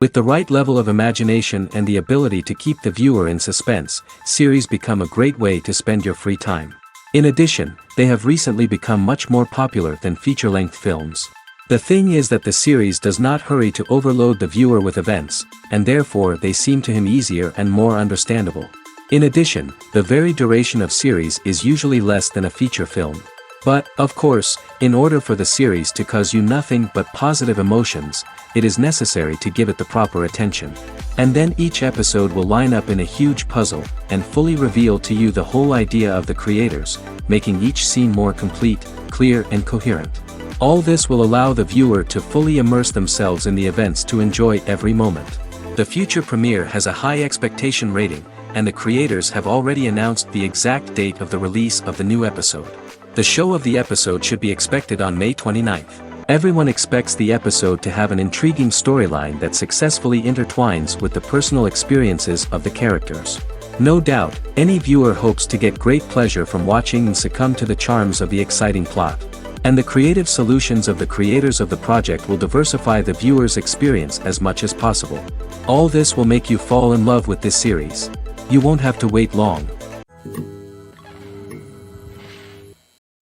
With the right level of imagination and the ability to keep the viewer in suspense, series become a great way to spend your free time. In addition, they have recently become much more popular than feature-length films. The thing is that the series does not hurry to overload the viewer with events, and therefore they seem to him easier and more understandable. In addition, the very duration of series is usually less than a feature film. But, of course, in order for the series to cause you nothing but positive emotions, it is necessary to give it the proper attention. And then each episode will line up in a huge puzzle, and fully reveal to you the whole idea of the creators, making each scene more complete, clear and coherent. All this will allow the viewer to fully immerse themselves in the events to enjoy every moment. The future premiere has a high expectation rating, and the creators have already announced the exact date of the release of the new episode. The show of the episode should be expected on May 29th. Everyone expects the episode to have an intriguing storyline that successfully intertwines with the personal experiences of the characters. No doubt, any viewer hopes to get great pleasure from watching and succumb to the charms of the exciting plot. And the creative solutions of the creators of the project will diversify the viewer's experience as much as possible. All this will make you fall in love with this series. You won't have to wait long.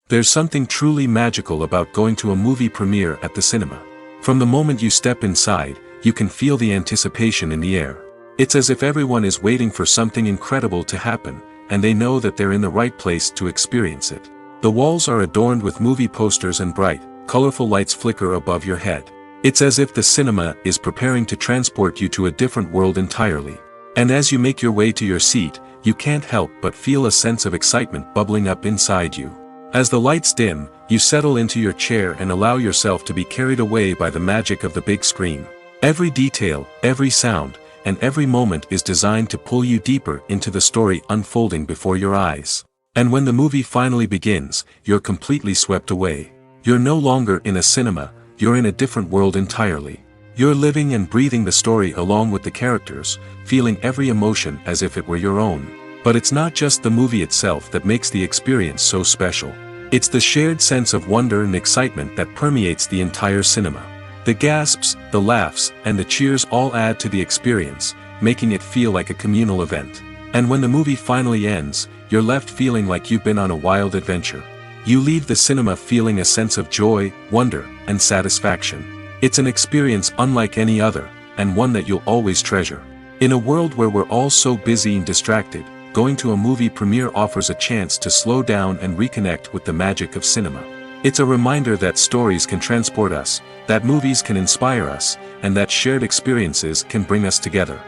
There's something truly magical about going to a movie premiere at the cinema. From the moment you step inside, you can feel the anticipation in the air. It's as if everyone is waiting for something incredible to happen, and they know that they're in the right place to experience it. The walls are adorned with movie posters and bright, colorful lights flicker above your head. It's as if the cinema is preparing to transport you to a different world entirely. And as you make your way to your seat, you can't help but feel a sense of excitement bubbling up inside you. As the lights dim, you settle into your chair and allow yourself to be carried away by the magic of the big screen. Every detail, every sound, and every moment is designed to pull you deeper into the story unfolding before your eyes. And when the movie finally begins, you're completely swept away. You're no longer in a cinema, you're in a different world entirely. You're living and breathing the story along with the characters, feeling every emotion as if it were your own. But it's not just the movie itself that makes the experience so special. It's the shared sense of wonder and excitement that permeates the entire cinema. The gasps, the laughs, and the cheers all add to the experience, making it feel like a communal event. And when the movie finally ends, you're left feeling like you've been on a wild adventure. You leave the cinema feeling a sense of joy, wonder, and satisfaction. It's an experience unlike any other, and one that you'll always treasure. In a world where we're all so busy and distracted, going to a movie premiere offers a chance to slow down and reconnect with the magic of cinema. It's a reminder that stories can transport us, that movies can inspire us, and that shared experiences can bring us together.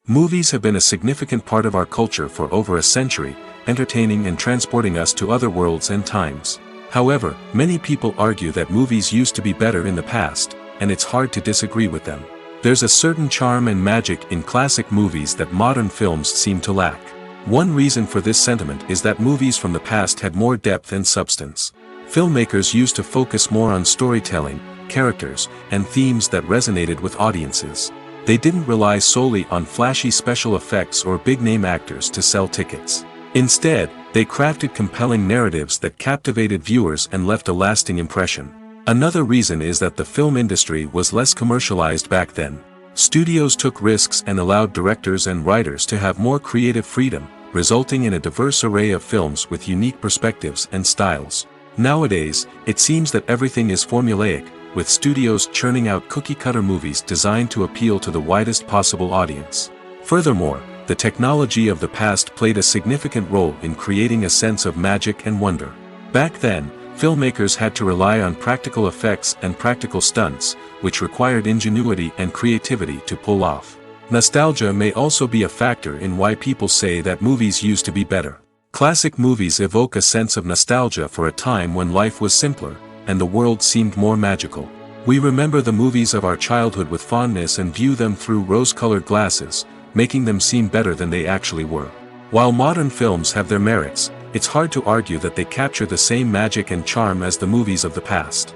Movies have been a significant part of our culture for over a century, entertaining and transporting us to other worlds and times. However, many people argue that movies used to be better in the past, and it's hard to disagree with them. There's a certain charm and magic in classic movies that modern films seem to lack. One reason for this sentiment is that movies from the past had more depth and substance. Filmmakers used to focus more on storytelling, characters, and themes that resonated with audiences. They didn't rely solely on flashy special effects or big-name actors to sell tickets. Instead, they crafted compelling narratives that captivated viewers and left a lasting impression. Another reason is that the film industry was less commercialized back then. Studios took risks and allowed directors and writers to have more creative freedom, resulting in a diverse array of films with unique perspectives and styles. Nowadays, it seems that everything is formulaic, with studios churning out cookie-cutter movies designed to appeal to the widest possible audience. Furthermore, the technology of the past played a significant role in creating a sense of magic and wonder. Back then, filmmakers had to rely on practical effects and practical stunts, which required ingenuity and creativity to pull off. Nostalgia may also be a factor in why people say that movies used to be better. Classic movies evoke a sense of nostalgia for a time when life was simpler, and the world seemed more magical. We remember the movies of our childhood with fondness and view them through rose-colored glasses, making them seem better than they actually were. While modern films have their merits, it's hard to argue that they capture the same magic and charm as the movies of the past.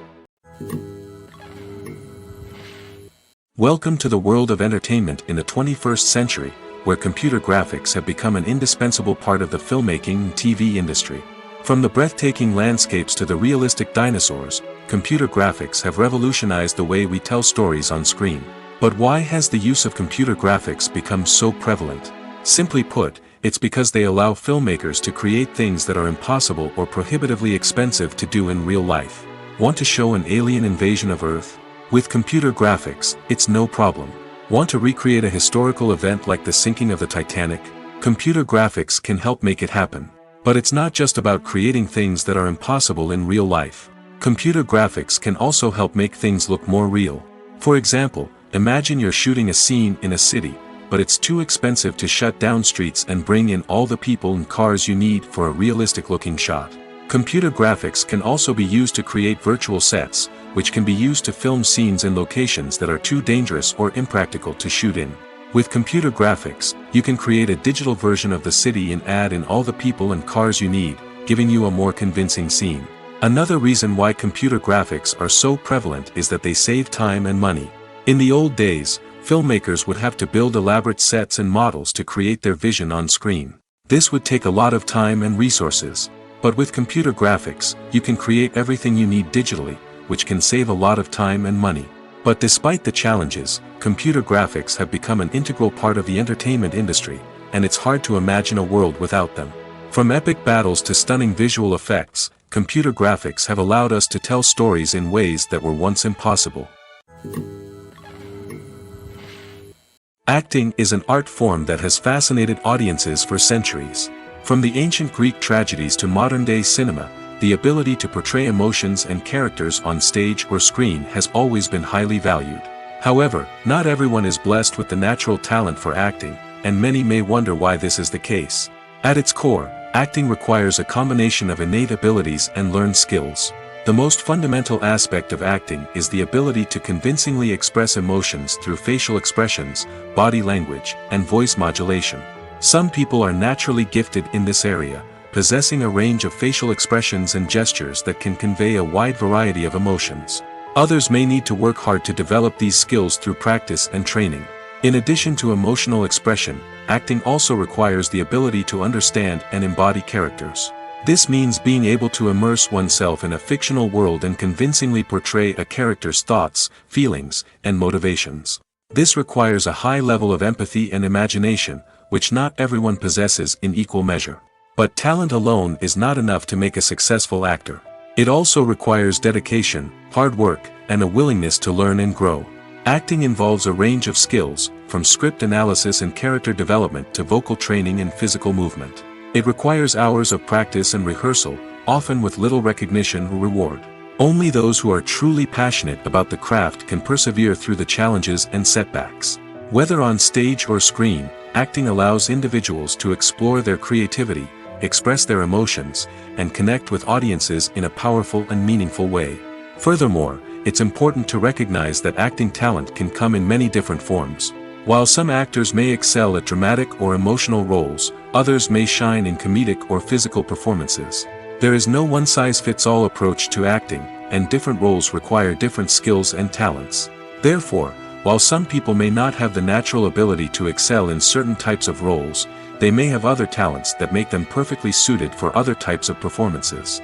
Welcome to the world of entertainment in the 21st century, where computer graphics have become an indispensable part of the filmmaking and TV industry. From the breathtaking landscapes to the realistic dinosaurs, computer graphics have revolutionized the way we tell stories on screen. But why has the use of computer graphics become so prevalent? Simply put, it's because they allow filmmakers to create things that are impossible or prohibitively expensive to do in real life. Want to show an alien invasion of Earth? With computer graphics, it's no problem. Want to recreate a historical event like the sinking of the Titanic? Computer graphics can help make it happen. But it's not just about creating things that are impossible in real life. Computer graphics can also help make things look more real. For example, imagine you're shooting a scene in a city, but it's too expensive to shut down streets and bring in all the people and cars you need for a realistic-looking shot. Computer graphics can also be used to create virtual sets, which can be used to film scenes in locations that are too dangerous or impractical to shoot in. With computer graphics, you can create a digital version of the city and add in all the people and cars you need, giving you a more convincing scene. Another reason why computer graphics are so prevalent is that they save time and money. In the old days, filmmakers would have to build elaborate sets and models to create their vision on screen. This would take a lot of time and resources. But with computer graphics, you can create everything you need digitally, which can save a lot of time and money. But despite the challenges, computer graphics have become an integral part of the entertainment industry, and it's hard to imagine a world without them. From epic battles to stunning visual effects, computer graphics have allowed us to tell stories in ways that were once impossible. Acting is an art form that has fascinated audiences for centuries. From the ancient Greek tragedies to modern-day cinema, the ability to portray emotions and characters on stage or screen has always been highly valued. However, not everyone is blessed with the natural talent for acting, and many may wonder why this is the case. At its core, acting requires a combination of innate abilities and learned skills. The most fundamental aspect of acting is the ability to convincingly express emotions through facial expressions, body language, and voice modulation. Some people are naturally gifted in this area, possessing a range of facial expressions and gestures that can convey a wide variety of emotions. Others may need to work hard to develop these skills through practice and training. In addition to emotional expression, acting also requires the ability to understand and embody characters. This means being able to immerse oneself in a fictional world and convincingly portray a character's thoughts, feelings, and motivations. This requires a high level of empathy and imagination, which not everyone possesses in equal measure. But talent alone is not enough to make a successful actor. It also requires dedication, hard work, and a willingness to learn and grow. Acting involves a range of skills, from script analysis and character development to vocal training and physical movement. It requires hours of practice and rehearsal, often with little recognition or reward. Only those who are truly passionate about the craft can persevere through the challenges and setbacks. Whether on stage or screen, acting allows individuals to explore their creativity, express their emotions, and connect with audiences in a powerful and meaningful way. Furthermore, it's important to recognize that acting talent can come in many different forms. While some actors may excel at dramatic or emotional roles, others may shine in comedic or physical performances. There is no one-size-fits-all approach to acting, and different roles require different skills and talents. Therefore, while some people may not have the natural ability to excel in certain types of roles, they may have other talents that make them perfectly suited for other types of performances.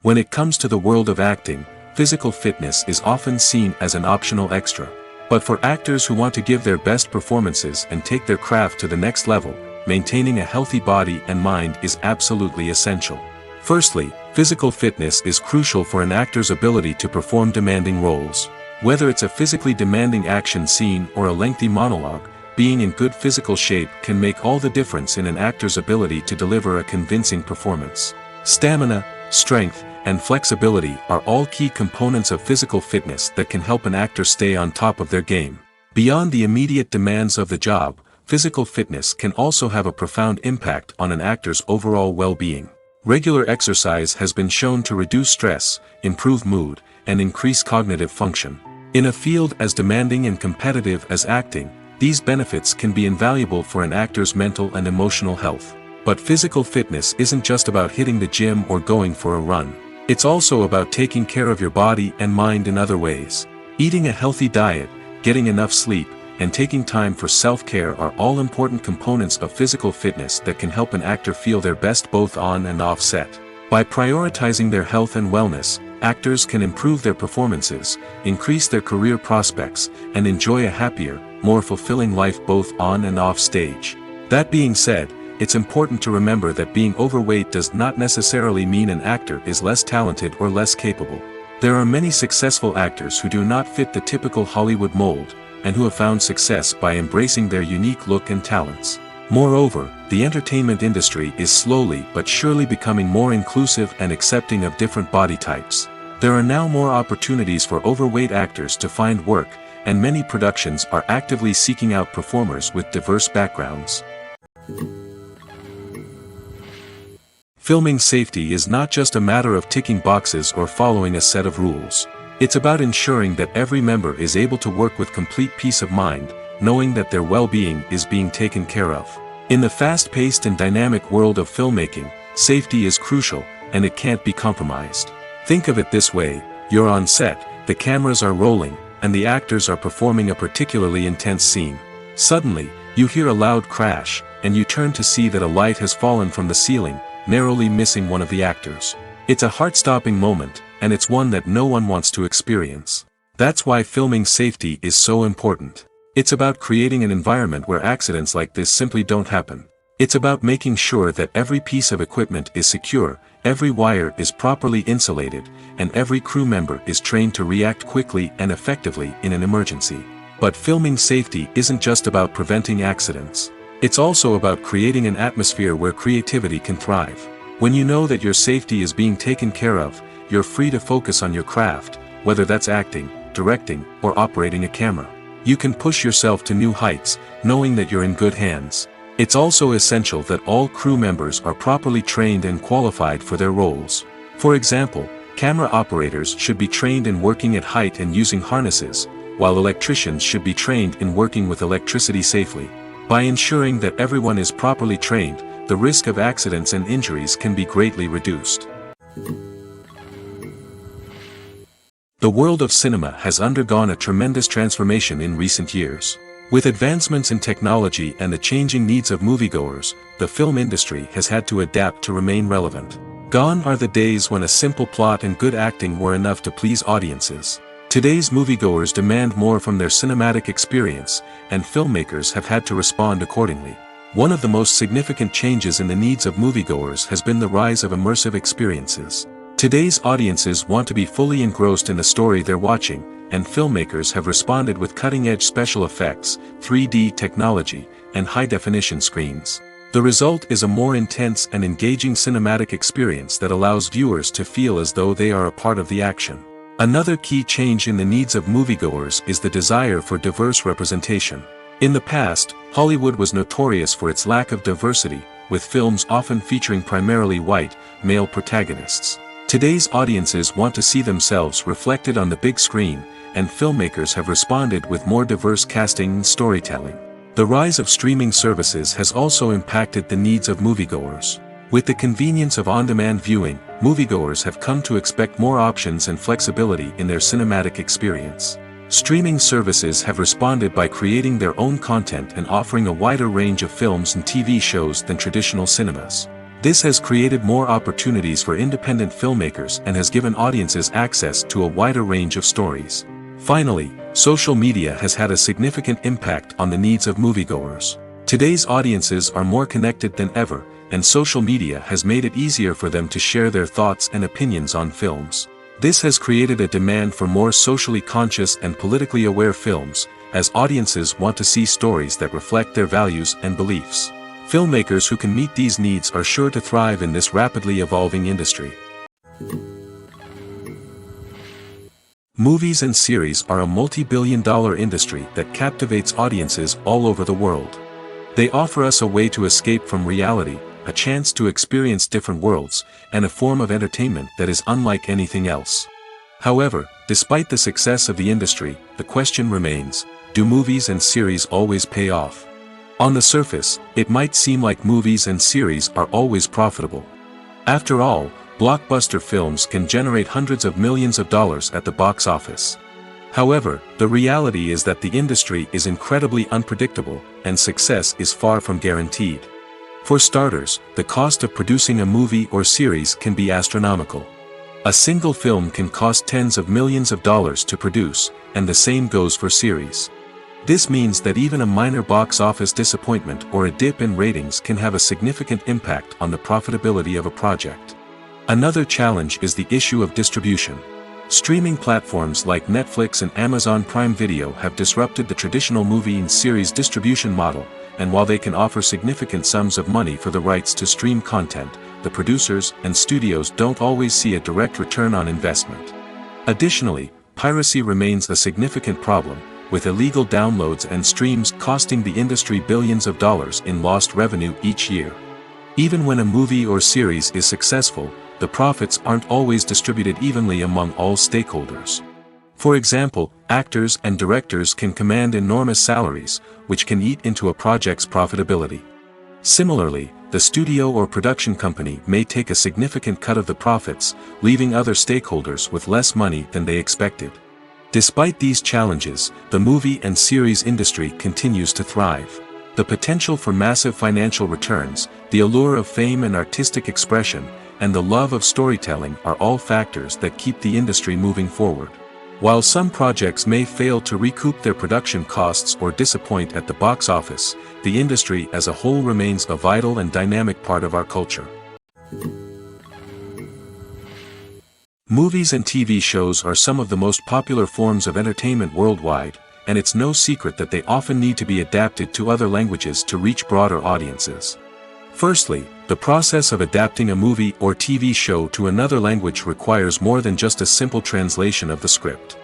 When it comes to the world of acting, physical fitness is often seen as an optional extra. But for actors who want to give their best performances and take their craft to the next level, maintaining a healthy body and mind is absolutely essential. Firstly, physical fitness is crucial for an actor's ability to perform demanding roles. Whether it's a physically demanding action scene or a lengthy monologue, being in good physical shape can make all the difference in an actor's ability to deliver a convincing performance. Stamina, strength, and flexibility are all key components of physical fitness that can help an actor stay on top of their game. Beyond the immediate demands of the job, physical fitness can also have a profound impact on an actor's overall well-being. Regular exercise has been shown to reduce stress, improve mood, and increase cognitive function. In a field as demanding and competitive as acting, these benefits can be invaluable for an actor's mental and emotional health. But physical fitness isn't just about hitting the gym or going for a run. It's also about taking care of your body and mind in other ways. Eating a healthy diet, getting enough sleep, and taking time for self-care are all important components of physical fitness that can help an actor feel their best both on and off set. By prioritizing their health and wellness, actors can improve their performances, increase their career prospects, and enjoy a happier, more fulfilling life both on and off stage. That being said, it's important to remember that being overweight does not necessarily mean an actor is less talented or less capable. There are many successful actors who do not fit the typical Hollywood mold, and who have found success by embracing their unique look and talents. Moreover, the entertainment industry is slowly but surely becoming more inclusive and accepting of different body types. There are now more opportunities for overweight actors to find work, and many productions are actively seeking out performers with diverse backgrounds. Filming safety is not just a matter of ticking boxes or following a set of rules. It's about ensuring that every member is able to work with complete peace of mind, knowing that their well-being is being taken care of. In the fast-paced and dynamic world of filmmaking, safety is crucial, and it can't be compromised. Think of it this way: you're on set, the cameras are rolling, and the actors are performing a particularly intense scene. Suddenly, you hear a loud crash, and you turn to see that a light has fallen from the ceiling, narrowly missing one of the actors. It's a heart-stopping moment, and it's one that no one wants to experience. That's why filming safety is so important. It's about creating an environment where accidents like this simply don't happen. It's about making sure that every piece of equipment is secure, every wire is properly insulated, and every crew member is trained to react quickly and effectively in an emergency. But filming safety isn't just about preventing accidents. It's also about creating an atmosphere where creativity can thrive. When you know that your safety is being taken care of, you're free to focus on your craft, whether that's acting, directing, or operating a camera. You can push yourself to new heights, knowing that you're in good hands. It's also essential that all crew members are properly trained and qualified for their roles. For example, camera operators should be trained in working at height and using harnesses, while electricians should be trained in working with electricity safely. By ensuring that everyone is properly trained, the risk of accidents and injuries can be greatly reduced. The world of cinema has undergone a tremendous transformation in recent years. With advancements in technology and the changing needs of moviegoers, the film industry has had to adapt to remain relevant. Gone are the days when a simple plot and good acting were enough to please audiences. Today's moviegoers demand more from their cinematic experience, and filmmakers have had to respond accordingly. One of the most significant changes in the needs of moviegoers has been the rise of immersive experiences. Today's audiences want to be fully engrossed in the story they're watching, and filmmakers have responded with cutting-edge special effects, 3D technology, and high-definition screens. The result is a more intense and engaging cinematic experience that allows viewers to feel as though they are a part of the action. Another key change in the needs of moviegoers is the desire for diverse representation. In the past, Hollywood was notorious for its lack of diversity, with films often featuring primarily white, male protagonists. Today's audiences want to see themselves reflected on the big screen, and filmmakers have responded with more diverse casting and storytelling. The rise of streaming services has also impacted the needs of moviegoers. With the convenience of on-demand viewing, moviegoers have come to expect more options and flexibility in their cinematic experience. Streaming services have responded by creating their own content and offering a wider range of films and TV shows than traditional cinemas. This has created more opportunities for independent filmmakers and has given audiences access to a wider range of stories. Finally, social media has had a significant impact on the needs of moviegoers. Today's audiences are more connected than ever, and social media has made it easier for them to share their thoughts and opinions on films. This has created a demand for more socially conscious and politically aware films, as audiences want to see stories that reflect their values and beliefs. Filmmakers who can meet these needs are sure to thrive in this rapidly evolving industry. Movies and series are a multi-billion-dollar industry that captivates audiences all over the world. They offer us a way to escape from reality, a chance to experience different worlds, and a form of entertainment that is unlike anything else. However, despite the success of the industry, the question remains, do movies and series always pay off? On the surface, it might seem like movies and series are always profitable. After all, blockbuster films can generate hundreds of millions of dollars at the box office. However, the reality is that the industry is incredibly unpredictable, and success is far from guaranteed. For starters, the cost of producing a movie or series can be astronomical. A single film can cost tens of millions of dollars to produce, and the same goes for series. This means that even a minor box office disappointment or a dip in ratings can have a significant impact on the profitability of a project. Another challenge is the issue of distribution. Streaming platforms like Netflix and Amazon Prime Video have disrupted the traditional movie and series distribution model, and while they can offer significant sums of money for the rights to stream content, the producers and studios don't always see a direct return on investment. Additionally, piracy remains a significant problem, with illegal downloads and streams costing the industry billions of dollars in lost revenue each year. Even when a movie or series is successful, the profits aren't always distributed evenly among all stakeholders. For example, actors and directors can command enormous salaries, which can eat into a project's profitability. Similarly, the studio or production company may take a significant cut of the profits, leaving other stakeholders with less money than they expected. Despite these challenges, the movie and series industry continues to thrive. The potential for massive financial returns, the allure of fame and artistic expression, and the love of storytelling are all factors that keep the industry moving forward. While some projects may fail to recoup their production costs or disappoint at the box office, the industry as a whole remains a vital and dynamic part of our culture. Movies and TV shows are some of the most popular forms of entertainment worldwide, and it's no secret that they often need to be adapted to other languages to reach broader audiences. Firstly, the process of adapting a movie or TV show to another language requires more than just a simple translation of the script.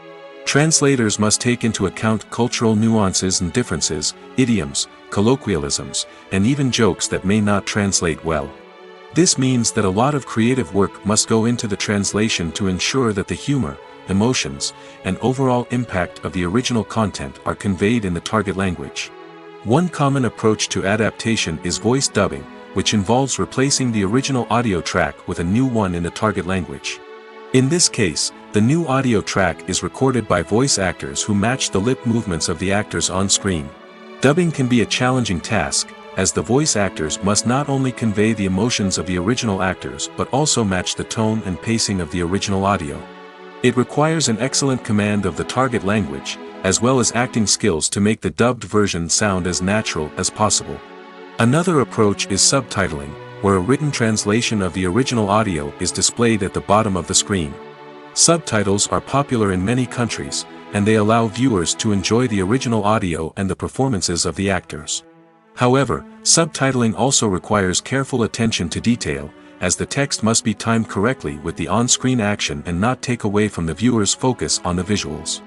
Translators must take into account cultural nuances and differences, idioms, colloquialisms, and even jokes that may not translate well. This means that a lot of creative work must go into the translation to ensure that the humor, emotions, and overall impact of the original content are conveyed in the target language. One common approach to adaptation is voice dubbing, which involves replacing the original audio track with a new one in the target language. In this case, the new audio track is recorded by voice actors who match the lip movements of the actors on screen. Dubbing can be a challenging task, as the voice actors must not only convey the emotions of the original actors but also match the tone and pacing of the original audio. It requires an excellent command of the target language, as well as acting skills to make the dubbed version sound as natural as possible. Another approach is subtitling, where a written translation of the original audio is displayed at the bottom of the screen. Subtitles are popular in many countries, and they allow viewers to enjoy the original audio and the performances of the actors. However, subtitling also requires careful attention to detail, as the text must be timed correctly with the on-screen action and not take away from the viewer's focus on the visuals.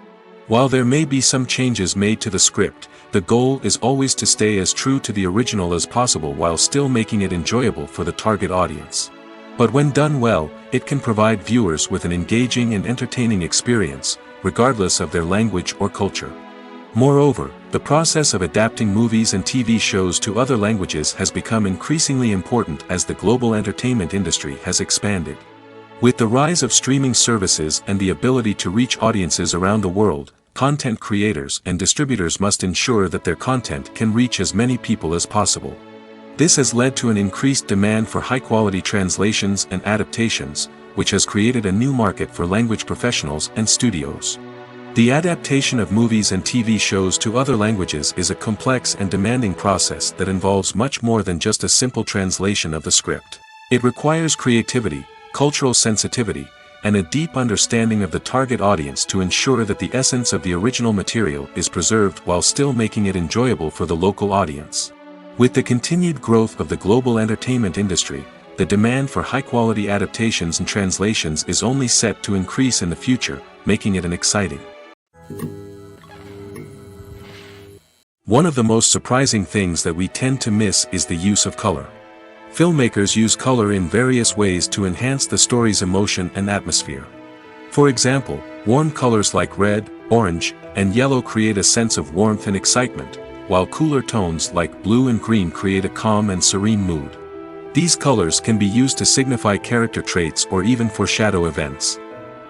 While there may be some changes made to the script, the goal is always to stay as true to the original as possible while still making it enjoyable for the target audience. But when done well, it can provide viewers with an engaging and entertaining experience, regardless of their language or culture. Moreover, the process of adapting movies and TV shows to other languages has become increasingly important as the global entertainment industry has expanded. With the rise of streaming services and the ability to reach audiences around the world, content creators and distributors must ensure that their content can reach as many people as possible. This has led to an increased demand for high-quality translations and adaptations, which has created a new market for language professionals and studios. The adaptation of movies and TV shows to other languages is a complex and demanding process that involves much more than just a simple translation of the script. It requires creativity, cultural sensitivity, and a deep understanding of the target audience to ensure that the essence of the original material is preserved while still making it enjoyable for the local audience. With the continued growth of the global entertainment industry, the demand for high-quality adaptations and translations is only set to increase in the future, making it an exciting. One of the most surprising things that we tend to miss is the use of color. Filmmakers use color in various ways to enhance the story's emotion and atmosphere. For example, warm colors like red, orange, and yellow create a sense of warmth and excitement, while cooler tones like blue and green create a calm and serene mood. These colors can be used to signify character traits or even foreshadow events.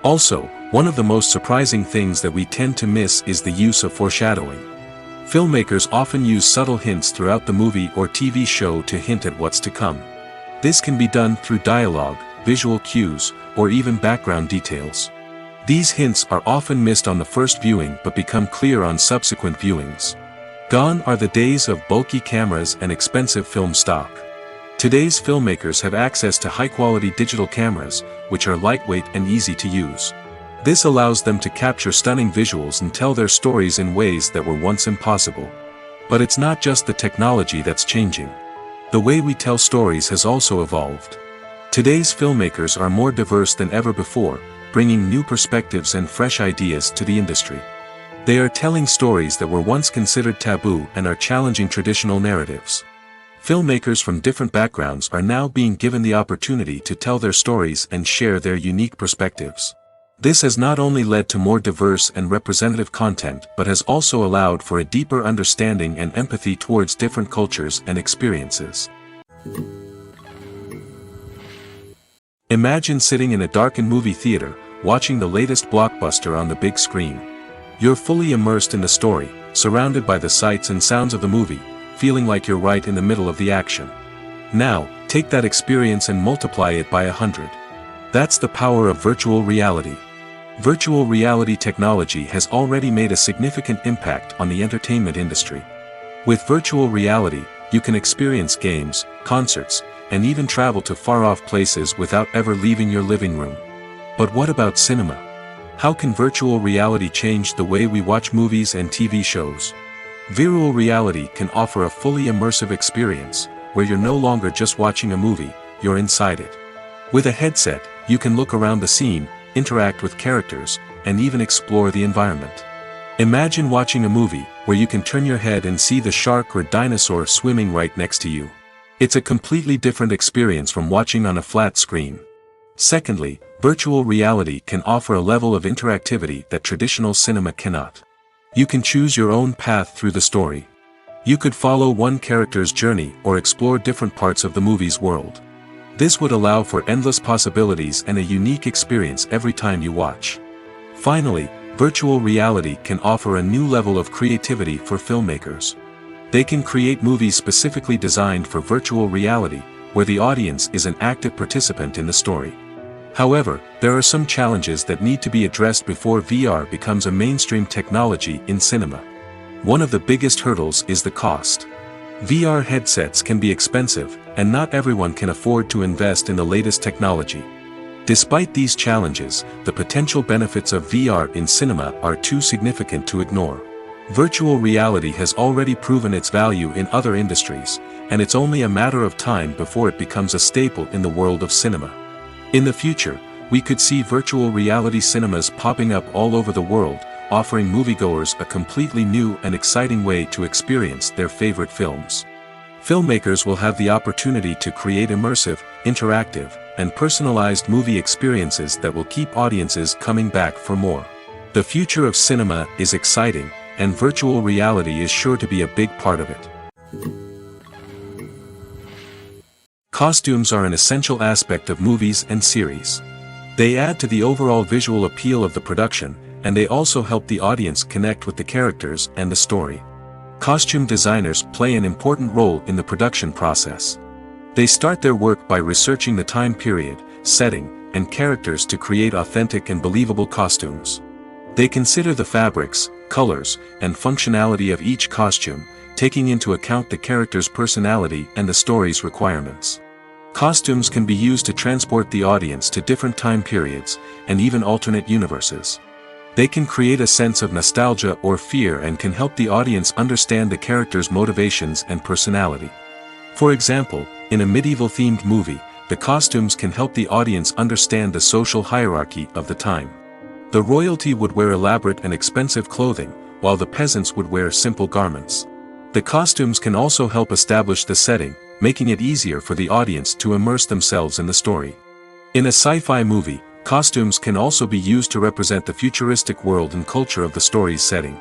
Also, one of the most surprising things that we tend to miss is the use of foreshadowing. Filmmakers often use subtle hints throughout the movie or TV show to hint at what's to come. This can be done through dialogue, visual cues, or even background details. These hints are often missed on the first viewing but become clear on subsequent viewings. Gone are the days of bulky cameras and expensive film stock. Today's filmmakers have access to high-quality digital cameras, which are lightweight and easy to use. This allows them to capture stunning visuals and tell their stories in ways that were once impossible. But it's not just the technology that's changing. The way we tell stories has also evolved. Today's filmmakers are more diverse than ever before, bringing new perspectives and fresh ideas to the industry. They are telling stories that were once considered taboo and are challenging traditional narratives. Filmmakers from different backgrounds are now being given the opportunity to tell their stories and share their unique perspectives. This has not only led to more diverse and representative content but has also allowed for a deeper understanding and empathy towards different cultures and experiences. Imagine sitting in a darkened movie theater, watching the latest blockbuster on the big screen. You're fully immersed in the story, surrounded by the sights and sounds of the movie, feeling like you're right in the middle of the action. Now, take that experience and multiply it by 100. That's the power of virtual reality. Virtual reality technology has already made a significant impact on the entertainment industry. With virtual reality, you can experience games, concerts, and even travel to far-off places without ever leaving your living room. But what about cinema? How can virtual reality change the way we watch movies and TV shows? Virtual reality can offer a fully immersive experience, where you're no longer just watching a movie, you're inside it. With a headset, you can look around the scene, interact with characters, and even explore the environment. Imagine watching a movie, where you can turn your head and see the shark or dinosaur swimming right next to you. It's a completely different experience from watching on a flat screen. Secondly, virtual reality can offer a level of interactivity that traditional cinema cannot. You can choose your own path through the story. You could follow one character's journey or explore different parts of the movie's world. This would allow for endless possibilities and a unique experience every time you watch. Finally, virtual reality can offer a new level of creativity for filmmakers. They can create movies specifically designed for virtual reality, where the audience is an active participant in the story. However, there are some challenges that need to be addressed before VR becomes a mainstream technology in cinema. One of the biggest hurdles is the cost. VR headsets can be expensive, and not everyone can afford to invest in the latest technology. Despite these challenges, the potential benefits of VR in cinema are too significant to ignore. Virtual reality has already proven its value in other industries, and it's only a matter of time before it becomes a staple in the world of cinema. In the future, we could see virtual reality cinemas popping up all over the world, offering moviegoers a completely new and exciting way to experience their favorite films. Filmmakers will have the opportunity to create immersive, interactive, and personalized movie experiences that will keep audiences coming back for more. The future of cinema is exciting, and virtual reality is sure to be a big part of it. Costumes are an essential aspect of movies and series. They add to the overall visual appeal of the production, and they also help the audience connect with the characters and the story. Costume designers play an important role in the production process. They start their work by researching the time period, setting, and characters to create authentic and believable costumes. They consider the fabrics, colors, and functionality of each costume, taking into account the character's personality and the story's requirements. Costumes can be used to transport the audience to different time periods, and even alternate universes. They can create a sense of nostalgia or fear and can help the audience understand the character's motivations and personality. For example, in a medieval-themed movie, the costumes can help the audience understand the social hierarchy of the time. The royalty would wear elaborate and expensive clothing, while the peasants would wear simple garments. The costumes can also help establish the setting, making it easier for the audience to immerse themselves in the story. In a sci-fi movie, costumes can also be used to represent the futuristic world and culture of the story's setting.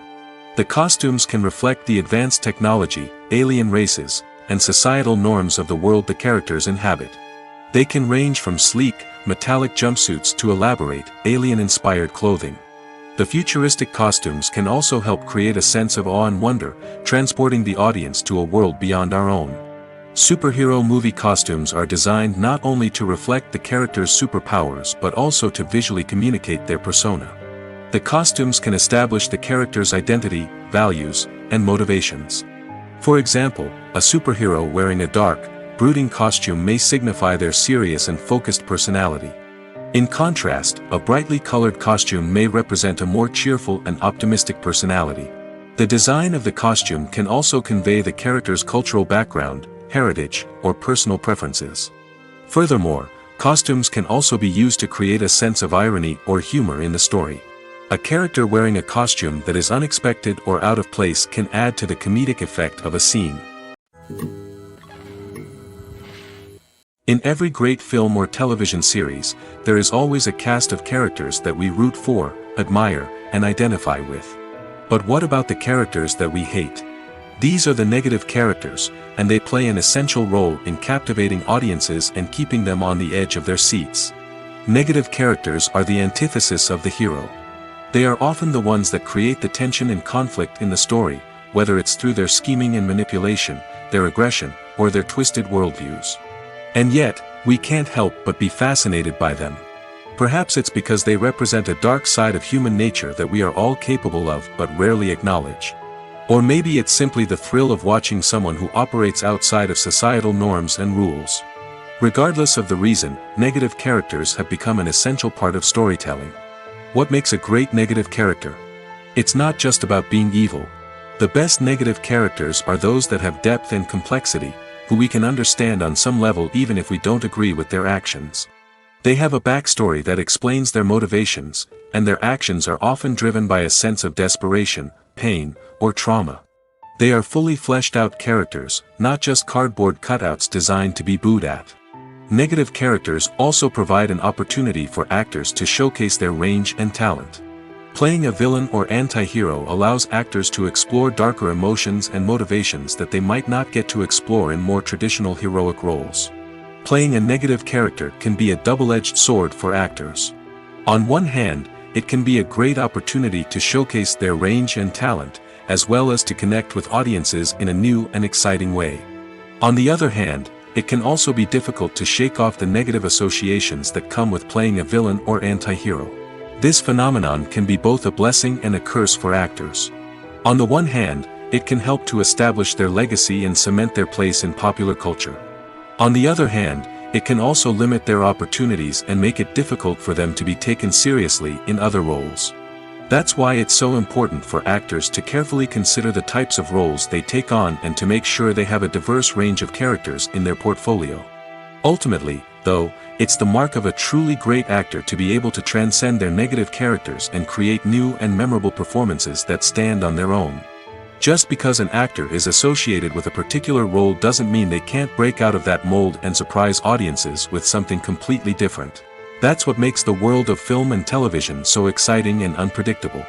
The costumes can reflect the advanced technology, alien races, and societal norms of the world the characters inhabit. They can range from sleek, metallic jumpsuits to elaborate, alien-inspired clothing. The futuristic costumes can also help create a sense of awe and wonder, transporting the audience to a world beyond our own. Superhero movie costumes are designed not only to reflect the character's superpowers but also to visually communicate their persona. The costumes can establish the character's identity, values, and motivations. For example, a superhero wearing a dark, brooding costume may signify their serious and focused personality. In contrast, a brightly colored costume may represent a more cheerful and optimistic personality. The design of the costume can also convey the character's cultural background, heritage, or personal preferences. Furthermore, costumes can also be used to create a sense of irony or humor in the story. A character wearing a costume that is unexpected or out of place can add to the comedic effect of a scene. In every great film or television series, there is always a cast of characters that we root for, admire, and identify with. But what about the characters that we hate? These are the negative characters, and they play an essential role in captivating audiences and keeping them on the edge of their seats. Negative characters are the antithesis of the hero. They are often the ones that create the tension and conflict in the story, whether it's through their scheming and manipulation, their aggression, or their twisted worldviews. And yet, we can't help but be fascinated by them. Perhaps it's because they represent a dark side of human nature that we are all capable of but rarely acknowledge. Or maybe it's simply the thrill of watching someone who operates outside of societal norms and rules. Regardless of the reason, negative characters have become an essential part of storytelling. What makes a great negative character? It's not just about being evil. The best negative characters are those that have depth and complexity, who we can understand on some level even if we don't agree with their actions. They have a backstory that explains their motivations, and their actions are often driven by a sense of desperation, pain, or trauma. They are fully fleshed out characters, not just cardboard cutouts designed to be booed at. Negative characters also provide an opportunity for actors to showcase their range and talent. Playing a villain or anti-hero allows actors to explore darker emotions and motivations that they might not get to explore in more traditional heroic roles. Playing a negative character can be a double-edged sword for actors. On one hand, it can be a great opportunity to showcase their range and talent, as well as to connect with audiences in a new and exciting way. On the other hand, it can also be difficult to shake off the negative associations that come with playing a villain or anti-hero. This phenomenon can be both a blessing and a curse for actors. On the one hand, it can help to establish their legacy and cement their place in popular culture. On the other hand, it can also limit their opportunities and make it difficult for them to be taken seriously in other roles. That's why it's so important for actors to carefully consider the types of roles they take on and to make sure they have a diverse range of characters in their portfolio. Ultimately, though, it's the mark of a truly great actor to be able to transcend their negative characters and create new and memorable performances that stand on their own. Just because an actor is associated with a particular role doesn't mean they can't break out of that mold and surprise audiences with something completely different. That's what makes the world of film and television so exciting and unpredictable.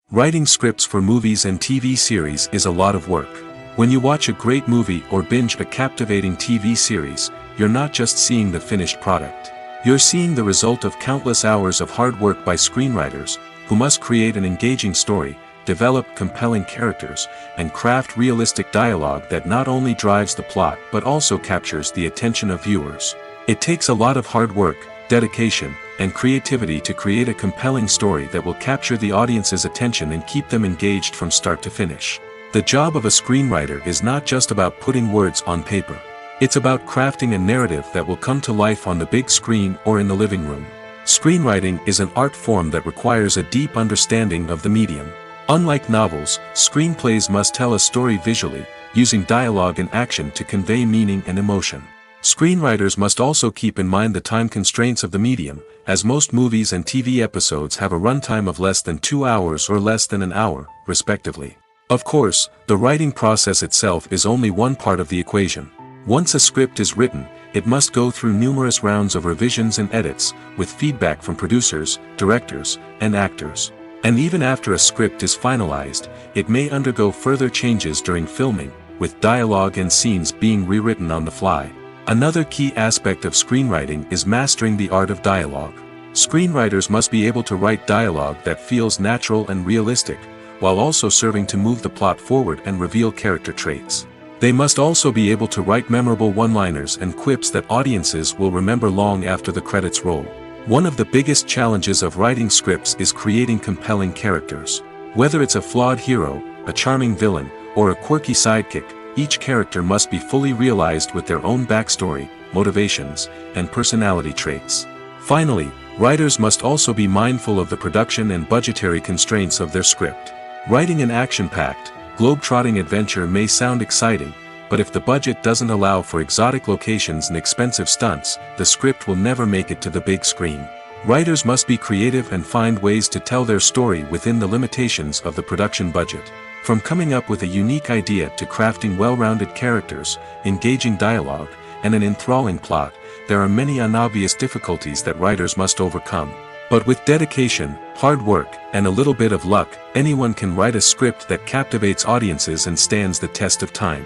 Writing scripts for movies and TV series is a lot of work. When you watch a great movie or binge a captivating TV series, you're not just seeing the finished product. You're seeing the result of countless hours of hard work by screenwriters, who must create an engaging story, develop compelling characters, and craft realistic dialogue that not only drives the plot but also captures the attention of viewers. It takes a lot of hard work, dedication, and creativity to create a compelling story that will capture the audience's attention and keep them engaged from start to finish. The job of a screenwriter is not just about putting words on paper. It's about crafting a narrative that will come to life on the big screen or in the living room. Screenwriting is an art form that requires a deep understanding of the medium. Unlike novels, screenplays must tell a story visually, using dialogue and action to convey meaning and emotion. Screenwriters must also keep in mind the time constraints of the medium, as most movies and TV episodes have a runtime of less than 2 hours or less than an hour, respectively. Of course, the writing process itself is only one part of the equation. Once a script is written, it must go through numerous rounds of revisions and edits, with feedback from producers, directors, and actors. And even after a script is finalized, it may undergo further changes during filming, with dialogue and scenes being rewritten on the fly. Another key aspect of screenwriting is mastering the art of dialogue. Screenwriters must be able to write dialogue that feels natural and realistic, while also serving to move the plot forward and reveal character traits. They must also be able to write memorable one-liners and quips that audiences will remember long after the credits roll. One of the biggest challenges of writing scripts is creating compelling characters. Whether it's a flawed hero, a charming villain, or a quirky sidekick, each character must be fully realized with their own backstory, motivations, and personality traits. Finally, writers must also be mindful of the production and budgetary constraints of their script. Writing an action-packed, globe-trotting adventure may sound exciting, but if the budget doesn't allow for exotic locations and expensive stunts, the script will never make it to the big screen. Writers must be creative and find ways to tell their story within the limitations of the production budget. From coming up with a unique idea to crafting well-rounded characters, engaging dialogue, and an enthralling plot, there are many unobvious difficulties that writers must overcome. But with dedication, hard work, and a little bit of luck, anyone can write a script that captivates audiences and stands the test of time.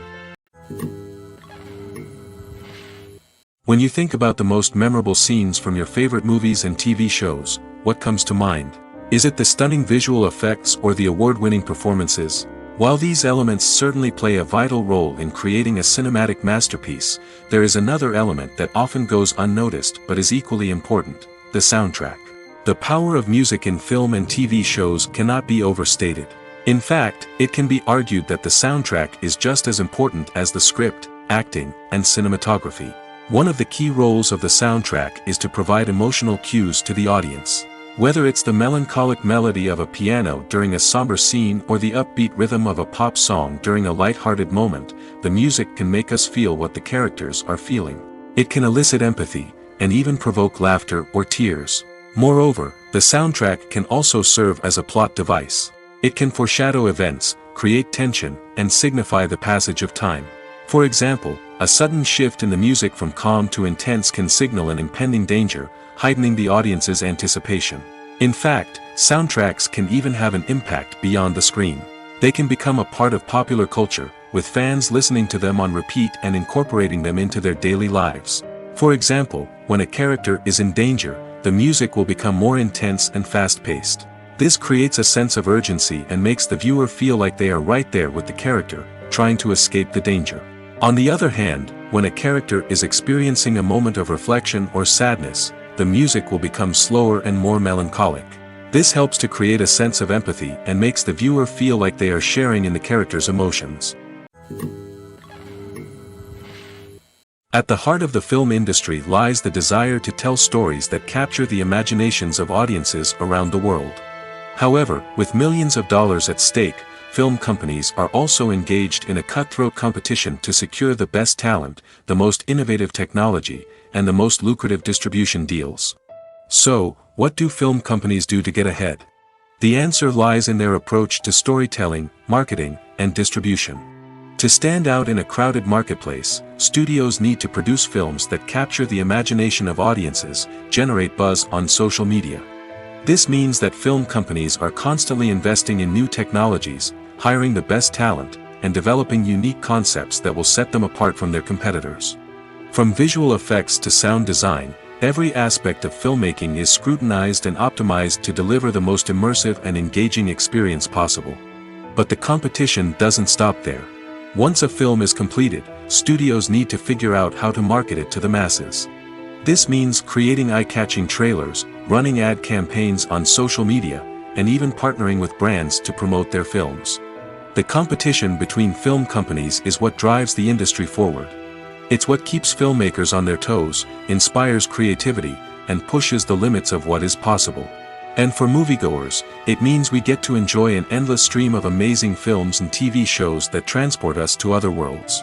When you think about the most memorable scenes from your favorite movies and TV shows, what comes to mind? Is it the stunning visual effects or the award-winning performances? While these elements certainly play a vital role in creating a cinematic masterpiece, there is another element that often goes unnoticed but is equally important: the soundtrack. The power of music in film and TV shows cannot be overstated. In fact, it can be argued that the soundtrack is just as important as the script, acting, and cinematography. One of the key roles of the soundtrack is to provide emotional cues to the audience. Whether it's the melancholic melody of a piano during a somber scene or the upbeat rhythm of a pop song during a light-hearted moment, the music can make us feel what the characters are feeling. It can elicit empathy, and even provoke laughter or tears. Moreover, the soundtrack can also serve as a plot device. It can foreshadow events, create tension, and signify the passage of time. For example, a sudden shift in the music from calm to intense can signal an impending danger, heightening the audience's anticipation. In fact, soundtracks can even have an impact beyond the screen. They can become a part of popular culture, with fans listening to them on repeat and incorporating them into their daily lives. For example, when a character is in danger, the music will become more intense and fast-paced. This creates a sense of urgency and makes the viewer feel like they are right there with the character, trying to escape the danger. On the other hand, when a character is experiencing a moment of reflection or sadness, the music will become slower and more melancholic. This helps to create a sense of empathy and makes the viewer feel like they are sharing in the character's emotions. At the heart of the film industry lies the desire to tell stories that capture the imaginations of audiences around the world. However, with millions of dollars at stake, film companies are also engaged in a cutthroat competition to secure the best talent, the most innovative technology, and the most lucrative distribution deals. So, what do film companies do to get ahead? The answer lies in their approach to storytelling, marketing, and distribution. To stand out in a crowded marketplace, studios need to produce films that capture the imagination of audiences, generate buzz on social media. This means that film companies are constantly investing in new technologies, hiring the best talent, and developing unique concepts that will set them apart from their competitors. From visual effects to sound design, every aspect of filmmaking is scrutinized and optimized to deliver the most immersive and engaging experience possible. But the competition doesn't stop there. Once a film is completed, studios need to figure out how to market it to the masses. This means creating eye-catching trailers, running ad campaigns on social media, and even partnering with brands to promote their films. The competition between film companies is what drives the industry forward. It's what keeps filmmakers on their toes, inspires creativity, and pushes the limits of what is possible. And for moviegoers, it means we get to enjoy an endless stream of amazing films and TV shows that transport us to other worlds.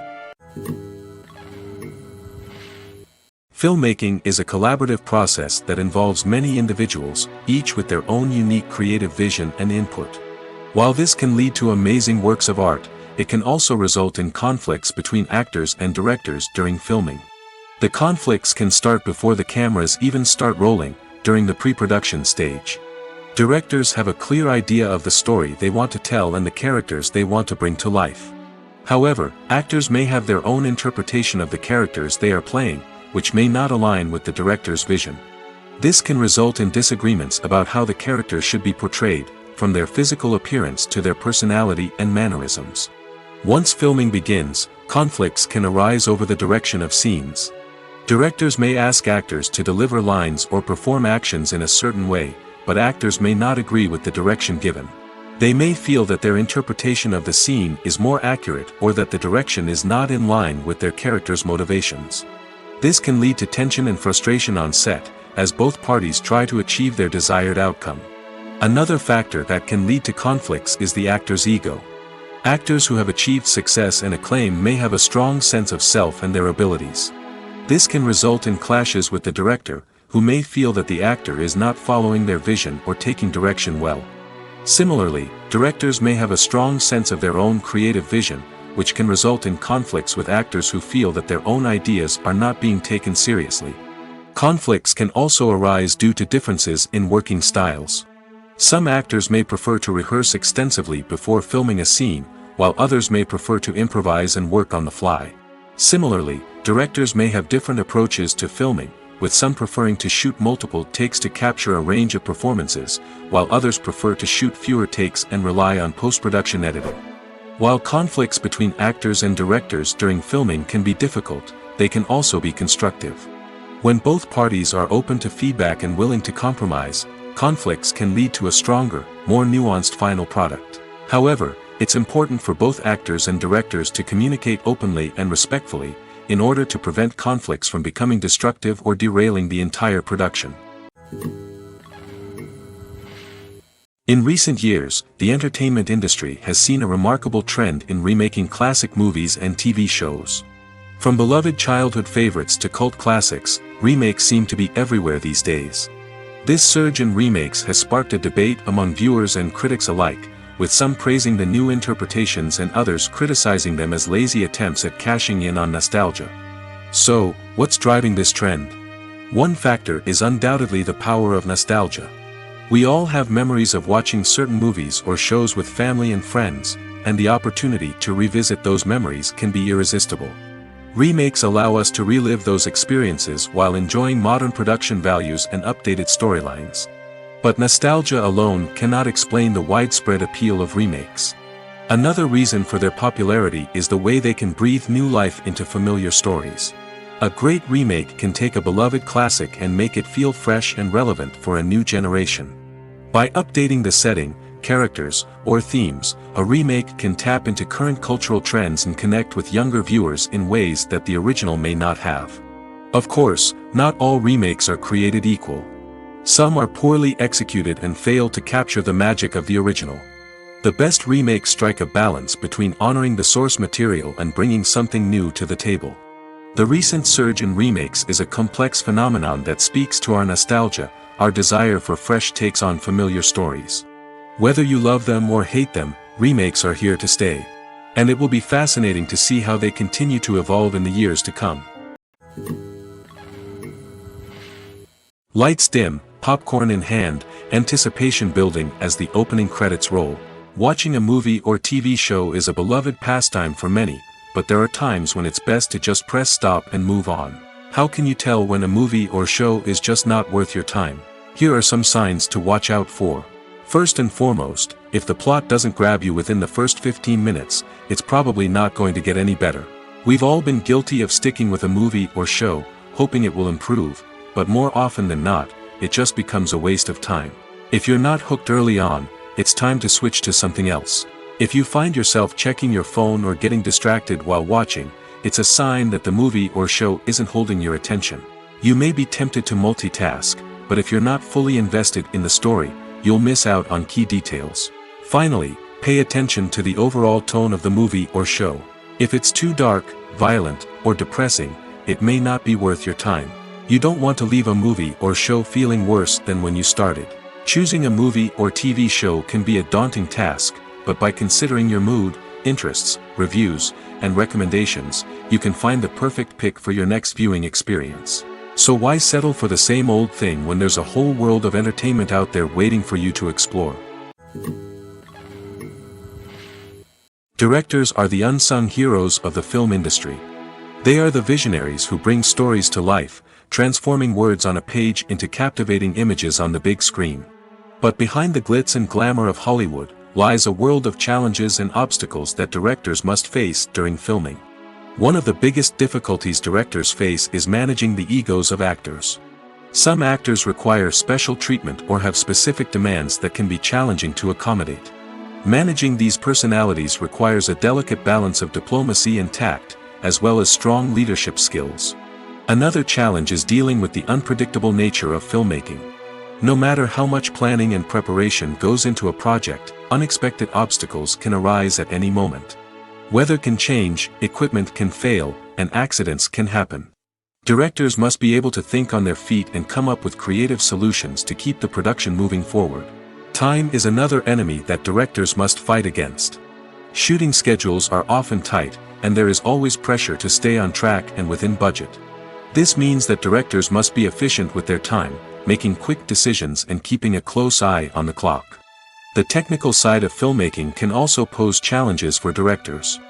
Filmmaking is a collaborative process that involves many individuals, each with their own unique creative vision and input. While this can lead to amazing works of art, it can also result in conflicts between actors and directors during filming. The conflicts can start before the cameras even start rolling, during the pre-production stage. Directors have a clear idea of the story they want to tell and the characters they want to bring to life. However, actors may have their own interpretation of the characters they are playing, which may not align with the director's vision. This can result in disagreements about how the characters should be portrayed, from their physical appearance to their personality and mannerisms. Once filming begins, conflicts can arise over the direction of scenes. Directors may ask actors to deliver lines or perform actions in a certain way, but actors may not agree with the direction given. They may feel that their interpretation of the scene is more accurate or that the direction is not in line with their character's motivations. This can lead to tension and frustration on set, as both parties try to achieve their desired outcome. Another factor that can lead to conflicts is the actor's ego. Actors who have achieved success and acclaim may have a strong sense of self and their abilities. This can result in clashes with the director, who may feel that the actor is not following their vision or taking direction well. Similarly, directors may have a strong sense of their own creative vision, which can result in conflicts with actors who feel that their own ideas are not being taken seriously. Conflicts can also arise due to differences in working styles. Some actors may prefer to rehearse extensively before filming a scene, while others may prefer to improvise and work on the fly. Similarly, directors may have different approaches to filming, with some preferring to shoot multiple takes to capture a range of performances, while others prefer to shoot fewer takes and rely on post-production editing. While conflicts between actors and directors during filming can be difficult, they can also be constructive. When both parties are open to feedback and willing to compromise, conflicts can lead to a stronger, more nuanced final product. However, it's important for both actors and directors to communicate openly and respectfully, in order to prevent conflicts from becoming destructive or derailing the entire production. In recent years, the entertainment industry has seen a remarkable trend in remaking classic movies and TV shows. From beloved childhood favorites to cult classics, remakes seem to be everywhere these days. This surge in remakes has sparked a debate among viewers and critics alike, with some praising the new interpretations and others criticizing them as lazy attempts at cashing in on nostalgia. So, what's driving this trend? One factor is undoubtedly the power of nostalgia. We all have memories of watching certain movies or shows with family and friends, and the opportunity to revisit those memories can be irresistible. Remakes allow us to relive those experiences while enjoying modern production values and updated storylines. But nostalgia alone cannot explain the widespread appeal of remakes. Another reason for their popularity is the way they can breathe new life into familiar stories. A great remake can take a beloved classic and make it feel fresh and relevant for a new generation. By updating the setting, characters, or themes, a remake can tap into current cultural trends and connect with younger viewers in ways that the original may not have. Of course, not all remakes are created equal. Some are poorly executed and fail to capture the magic of the original. The best remakes strike a balance between honoring the source material and bringing something new to the table. The recent surge in remakes is a complex phenomenon that speaks to our nostalgia, our desire for fresh takes on familiar stories. Whether you love them or hate them, remakes are here to stay. And it will be fascinating to see how they continue to evolve in the years to come. Lights dim, popcorn in hand, anticipation building as the opening credits roll. Watching a movie or TV show is a beloved pastime for many, but there are times when it's best to just press stop and move on. How can you tell when a movie or show is just not worth your time? Here are some signs to watch out for. First and foremost, if the plot doesn't grab you within the first 15 minutes, it's probably not going to get any better. We've all been guilty of sticking with a movie or show, hoping it will improve, but more often than not, it just becomes a waste of time. If you're not hooked early on, it's time to switch to something else. If you find yourself checking your phone or getting distracted while watching, it's a sign that the movie or show isn't holding your attention. You may be tempted to multitask, but if you're not fully invested in the story, you'll miss out on key details. Finally, pay attention to the overall tone of the movie or show. If it's too dark, violent, or depressing, it may not be worth your time. You don't want to leave a movie or show feeling worse than when you started. Choosing a movie or TV show can be a daunting task, but by considering your mood, interests, reviews, and recommendations, you can find the perfect pick for your next viewing experience. So why settle for the same old thing when there's a whole world of entertainment out there waiting for you to explore? Directors are the unsung heroes of the film industry. They are the visionaries who bring stories to life, transforming words on a page into captivating images on the big screen. But behind the glitz and glamour of Hollywood, lies a world of challenges and obstacles that directors must face during filming. One of the biggest difficulties directors face is managing the egos of actors. Some actors require special treatment or have specific demands that can be challenging to accommodate. Managing these personalities requires a delicate balance of diplomacy and tact, as well as strong leadership skills. Another challenge is dealing with the unpredictable nature of filmmaking. No matter how much planning and preparation goes into a project, unexpected obstacles can arise at any moment. Weather can change, equipment can fail, and accidents can happen. Directors must be able to think on their feet and come up with creative solutions to keep the production moving forward. Time is another enemy that directors must fight against. Shooting schedules are often tight, and there is always pressure to stay on track and within budget. This means that directors must be efficient with their time, making quick decisions and keeping a close eye on the clock. The technical side of filmmaking can also pose challenges for directors.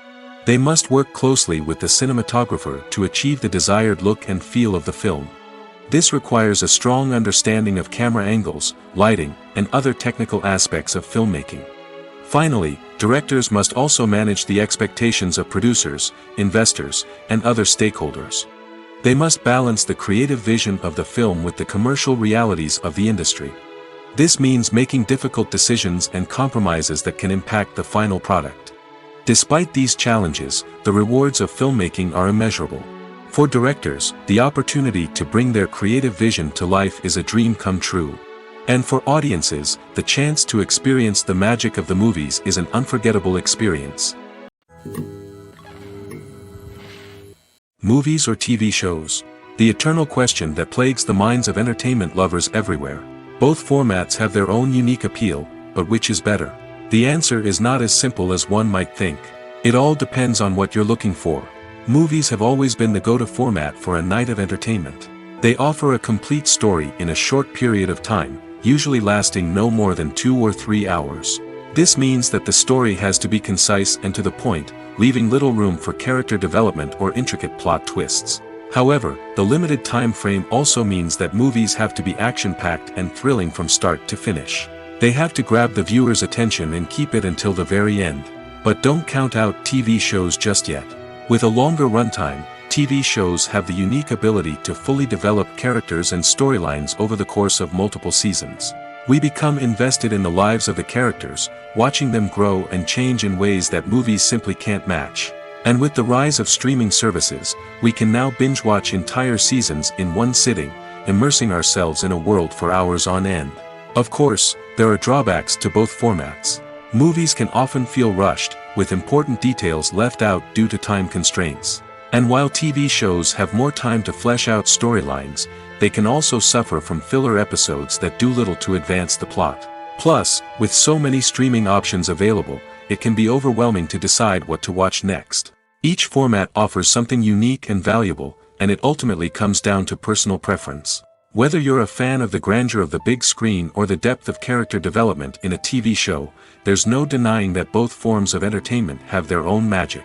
They must work closely with the cinematographer to achieve the desired look and feel of the film. This requires a strong understanding of camera angles, lighting, and other technical aspects of filmmaking. Finally, directors must also manage the expectations of producers, investors, and other stakeholders. They must balance the creative vision of the film with the commercial realities of the industry. This means making difficult decisions and compromises that can impact the final product. Despite these challenges, the rewards of filmmaking are immeasurable. For directors, the opportunity to bring their creative vision to life is a dream come true. And for audiences, the chance to experience the magic of the movies is an unforgettable experience. Movies or TV shows? The eternal question that plagues the minds of entertainment lovers everywhere. Both formats have their own unique appeal, but which is better? The answer is not as simple as one might think. It all depends on what you're looking for. Movies have always been the go-to format for a night of entertainment. They offer a complete story in a short period of time, usually lasting no more than 2 or 3 hours. This means that the story has to be concise and to the point, leaving little room for character development or intricate plot twists. However, the limited time frame also means that movies have to be action-packed and thrilling from start to finish. They have to grab the viewer's attention and keep it until the very end. But don't count out TV shows just yet. With a longer runtime, TV shows have the unique ability to fully develop characters and storylines over the course of multiple seasons. We become invested in the lives of the characters, watching them grow and change in ways that movies simply can't match. And with the rise of streaming services, we can now binge-watch entire seasons in one sitting, immersing ourselves in a world for hours on end. Of course, there are drawbacks to both formats. Movies can often feel rushed, with important details left out due to time constraints. And while TV shows have more time to flesh out storylines, they can also suffer from filler episodes that do little to advance the plot. Plus, with so many streaming options available, it can be overwhelming to decide what to watch next. Each format offers something unique and valuable, and it ultimately comes down to personal preference. Whether you're a fan of the grandeur of the big screen or the depth of character development in a TV show, there's no denying that both forms of entertainment have their own magic.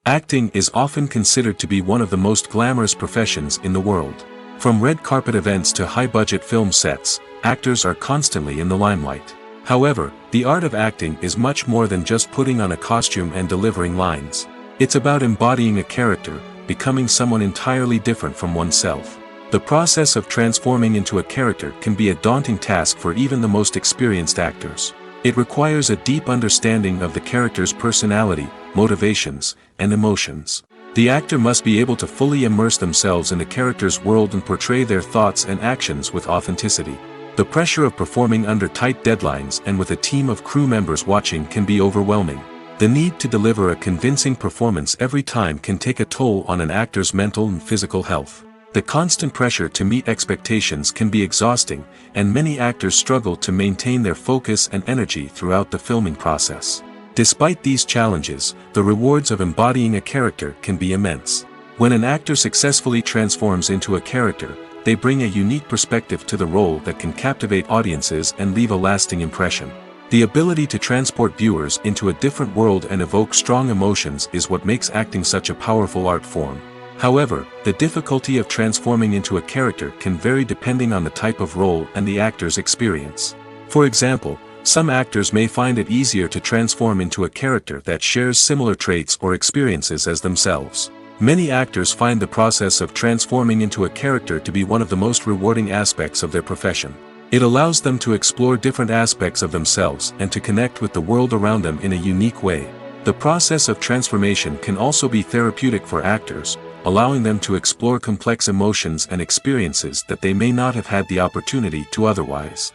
Acting is often considered to be one of the most glamorous professions in the world. From red carpet events to high-budget film sets, actors are constantly in the limelight. However, the art of acting is much more than just putting on a costume and delivering lines. It's about embodying a character, becoming someone entirely different from oneself. The process of transforming into a character can be a daunting task for even the most experienced actors. It requires a deep understanding of the character's personality, motivations, and emotions. The actor must be able to fully immerse themselves in the character's world and portray their thoughts and actions with authenticity. The pressure of performing under tight deadlines and with a team of crew members watching can be overwhelming. The need to deliver a convincing performance every time can take a toll on an actor's mental and physical health. The constant pressure to meet expectations can be exhausting, and many actors struggle to maintain their focus and energy throughout the filming process. Despite these challenges, the rewards of embodying a character can be immense. When an actor successfully transforms into a character, they bring a unique perspective to the role that can captivate audiences and leave a lasting impression. The ability to transport viewers into a different world and evoke strong emotions is what makes acting such a powerful art form. However, the difficulty of transforming into a character can vary depending on the type of role and the actor's experience. For example, some actors may find it easier to transform into a character that shares similar traits or experiences as themselves. Many actors find the process of transforming into a character to be one of the most rewarding aspects of their profession. It allows them to explore different aspects of themselves and to connect with the world around them in a unique way. The process of transformation can also be therapeutic for actors, allowing them to explore complex emotions and experiences that they may not have had the opportunity to otherwise.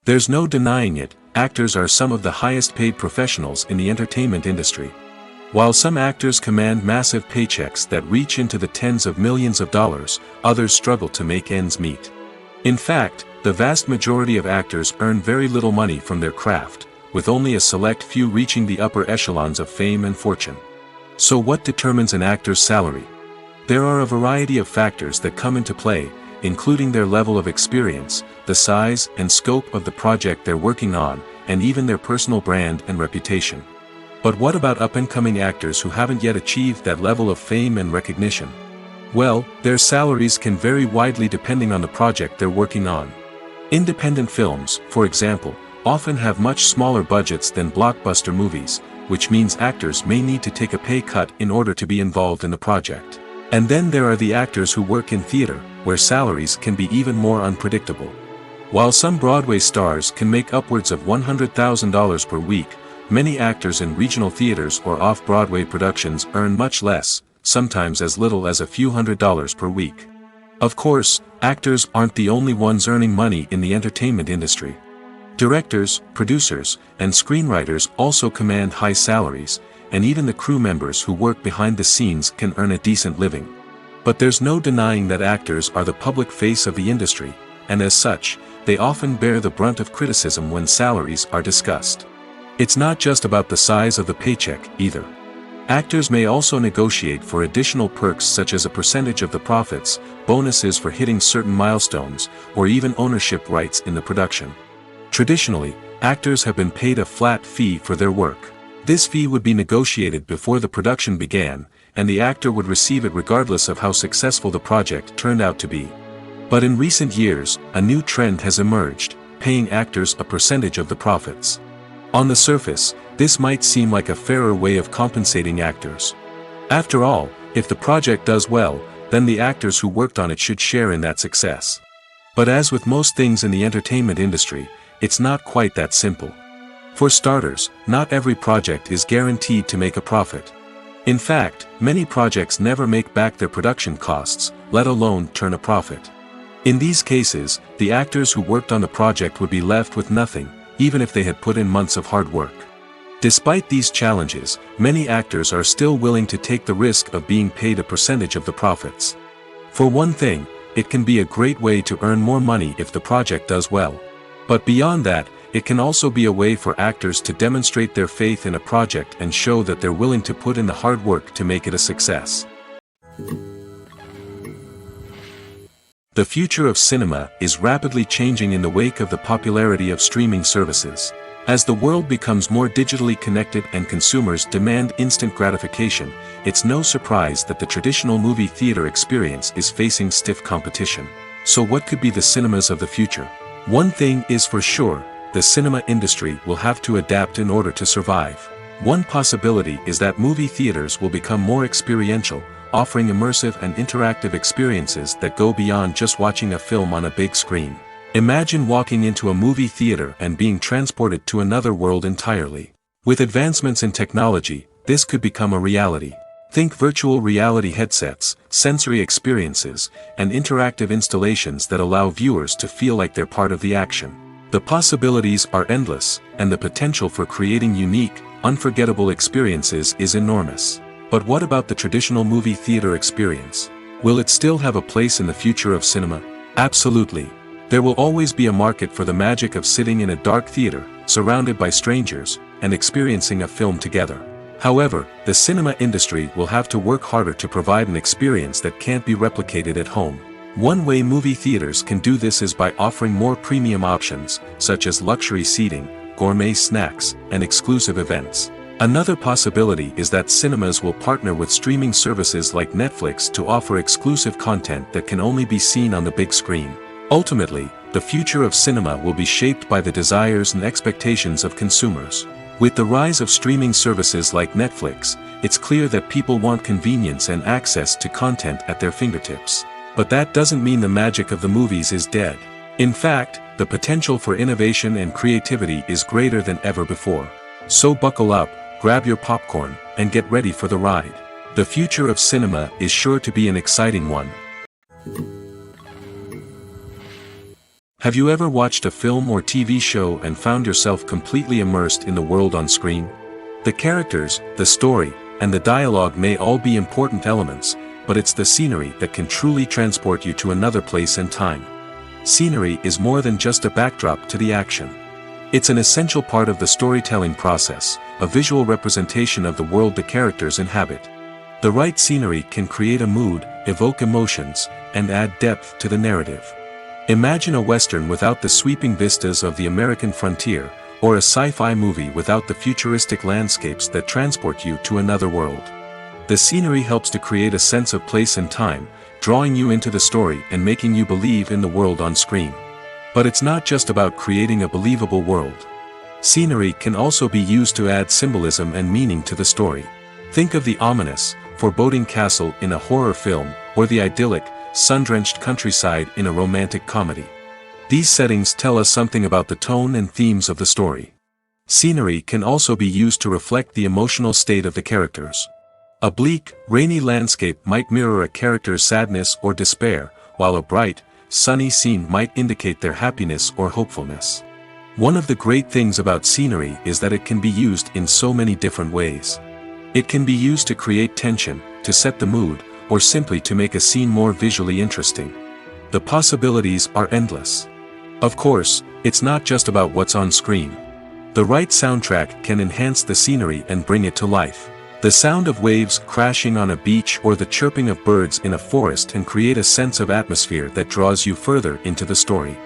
There's no denying it, actors are some of the highest paid professionals in the entertainment industry. While some actors command massive paychecks that reach into the tens of millions of dollars, others struggle to make ends meet. In fact, the vast majority of actors earn very little money from their craft, with only a select few reaching the upper echelons of fame and fortune. So what determines an actor's salary? There are a variety of factors that come into play, including their level of experience, the size and scope of the project they're working on, and even their personal brand and reputation. But what about up-and-coming actors who haven't yet achieved that level of fame and recognition? Well, their salaries can vary widely depending on the project they're working on. Independent films, for example, often have much smaller budgets than blockbuster movies, which means actors may need to take a pay cut in order to be involved in the project. And then there are the actors who work in theater, where salaries can be even more unpredictable. While some Broadway stars can make upwards of $100,000 per week, many actors in regional theaters or off-Broadway productions earn much less, sometimes as little as a few $100s per week. Of course, actors aren't the only ones earning money in the entertainment industry. Directors, producers, and screenwriters also command high salaries, and even the crew members who work behind the scenes can earn a decent living. But there's no denying that actors are the public face of the industry, and as such, they often bear the brunt of criticism when salaries are discussed. It's not just about the size of the paycheck, either. Actors may also negotiate for additional perks such as a percentage of the profits, bonuses for hitting certain milestones, or even ownership rights in the production. Traditionally, actors have been paid a flat fee for their work. This fee would be negotiated before the production began, and the actor would receive it regardless of how successful the project turned out to be. But in recent years, a new trend has emerged, paying actors a percentage of the profits. On the surface, this might seem like a fairer way of compensating actors. After all, if the project does well, then the actors who worked on it should share in that success. But as with most things in the entertainment industry, it's not quite that simple. For starters, not every project is guaranteed to make a profit. In fact, many projects never make back their production costs, let alone turn a profit. In these cases, the actors who worked on the project would be left with nothing, even if they had put in months of hard work. Despite these challenges, many actors are still willing to take the risk of being paid a percentage of the profits. For one thing, it can be a great way to earn more money if the project does well. But beyond that, it can also be a way for actors to demonstrate their faith in a project and show that they're willing to put in the hard work to make it a success. The future of cinema is rapidly changing in the wake of the popularity of streaming services. As the world becomes more digitally connected and consumers demand instant gratification, it's no surprise that the traditional movie theater experience is facing stiff competition. So what could be the cinemas of the future? One thing is for sure, the cinema industry will have to adapt in order to survive. One possibility is that movie theaters will become more experiential, offering immersive and interactive experiences that go beyond just watching a film on a big screen. Imagine walking into a movie theater and being transported to another world entirely. With advancements in technology, this could become a reality. Think virtual reality headsets, sensory experiences, and interactive installations that allow viewers to feel like they're part of the action. The possibilities are endless, and the potential for creating unique, unforgettable experiences is enormous. But what about the traditional movie theater experience? Will it still have a place in the future of cinema? Absolutely. There will always be a market for the magic of sitting in a dark theater, surrounded by strangers, and experiencing a film together. However, the cinema industry will have to work harder to provide an experience that can't be replicated at home. One way movie theaters can do this is by offering more premium options, such as luxury seating, gourmet snacks, and exclusive events. Another possibility is that cinemas will partner with streaming services like Netflix to offer exclusive content that can only be seen on the big screen. Ultimately, the future of cinema will be shaped by the desires and expectations of consumers. With the rise of streaming services like Netflix, it's clear that people want convenience and access to content at their fingertips. But that doesn't mean the magic of the movies is dead. In fact, the potential for innovation and creativity is greater than ever before. So buckle up, grab your popcorn, and get ready for the ride. The future of cinema is sure to be an exciting one. Have you ever watched a film or TV show and found yourself completely immersed in the world on screen? The characters, the story, and the dialogue may all be important elements, but it's the scenery that can truly transport you to another place and time. Scenery is more than just a backdrop to the action. It's an essential part of the storytelling process, a visual representation of the world the characters inhabit. The right scenery can create a mood, evoke emotions, and add depth to the narrative. Imagine a Western without the sweeping vistas of the American frontier, or a sci-fi movie without the futuristic landscapes that transport you to another world. The scenery helps to create a sense of place and time, drawing you into the story and making you believe in the world on screen. But it's not just about creating a believable world. Scenery can also be used to add symbolism and meaning to the story. Think of the ominous, foreboding castle in a horror film, or the idyllic, sun-drenched countryside in a romantic comedy. These settings tell us something about the tone and themes of the story. Scenery can also be used to reflect the emotional state of the characters. A bleak, rainy landscape might mirror a character's sadness or despair, while a bright, sunny scene might indicate their happiness or hopefulness. One of the great things about scenery is that it can be used in so many different ways. It can be used to create tension, to set the mood, or simply to make a scene more visually interesting. The possibilities are endless. Of course, it's not just about what's on screen. The right soundtrack can enhance the scenery and bring it to life. The sound of waves crashing on a beach or the chirping of birds in a forest can create a sense of atmosphere that draws you further into the story.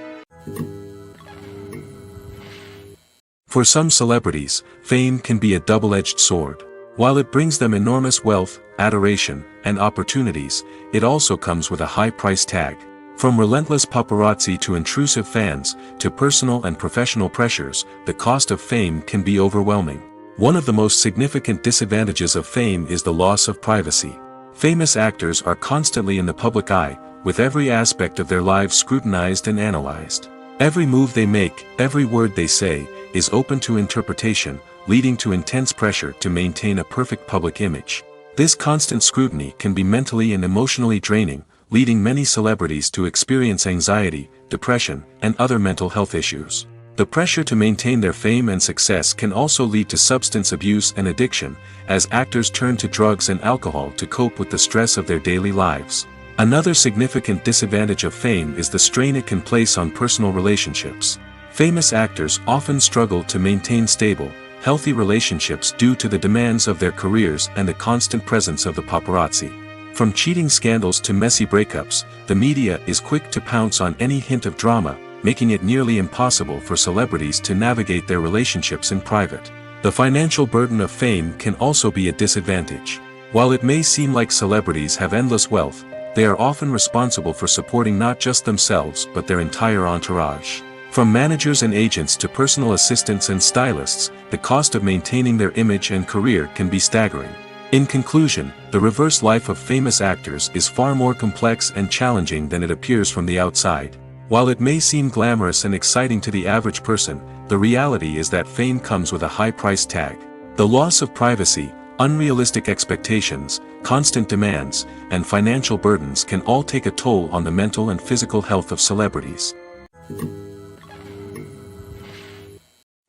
For some celebrities, fame can be a double-edged sword. While it brings them enormous wealth, adoration, and opportunities, it also comes with a high price tag. From relentless paparazzi to intrusive fans, to personal and professional pressures, the cost of fame can be overwhelming. One of the most significant disadvantages of fame is the loss of privacy. Famous actors are constantly in the public eye, with every aspect of their lives scrutinized and analyzed. Every move they make, every word they say, is open to interpretation, leading to intense pressure to maintain a perfect public image. This constant scrutiny can be mentally and emotionally draining, leading many celebrities to experience anxiety, depression, and other mental health issues. The pressure to maintain their fame and success can also lead to substance abuse and addiction, as actors turn to drugs and alcohol to cope with the stress of their daily lives. Another significant disadvantage of fame is the strain it can place on personal relationships. Famous actors often struggle to maintain stable, healthy relationships due to the demands of their careers and the constant presence of the paparazzi. From cheating scandals to messy breakups, the media is quick to pounce on any hint of drama, making it nearly impossible for celebrities to navigate their relationships in private. The financial burden of fame can also be a disadvantage. While it may seem like celebrities have endless wealth, they are often responsible for supporting not just themselves but their entire entourage. From managers and agents to personal assistants and stylists, the cost of maintaining their image and career can be staggering. In conclusion, the reverse life of famous actors is far more complex and challenging than it appears from the outside. While it may seem glamorous and exciting to the average person, the reality is that fame comes with a high price tag. The loss of privacy, unrealistic expectations, constant demands, and financial burdens can all take a toll on the mental and physical health of celebrities.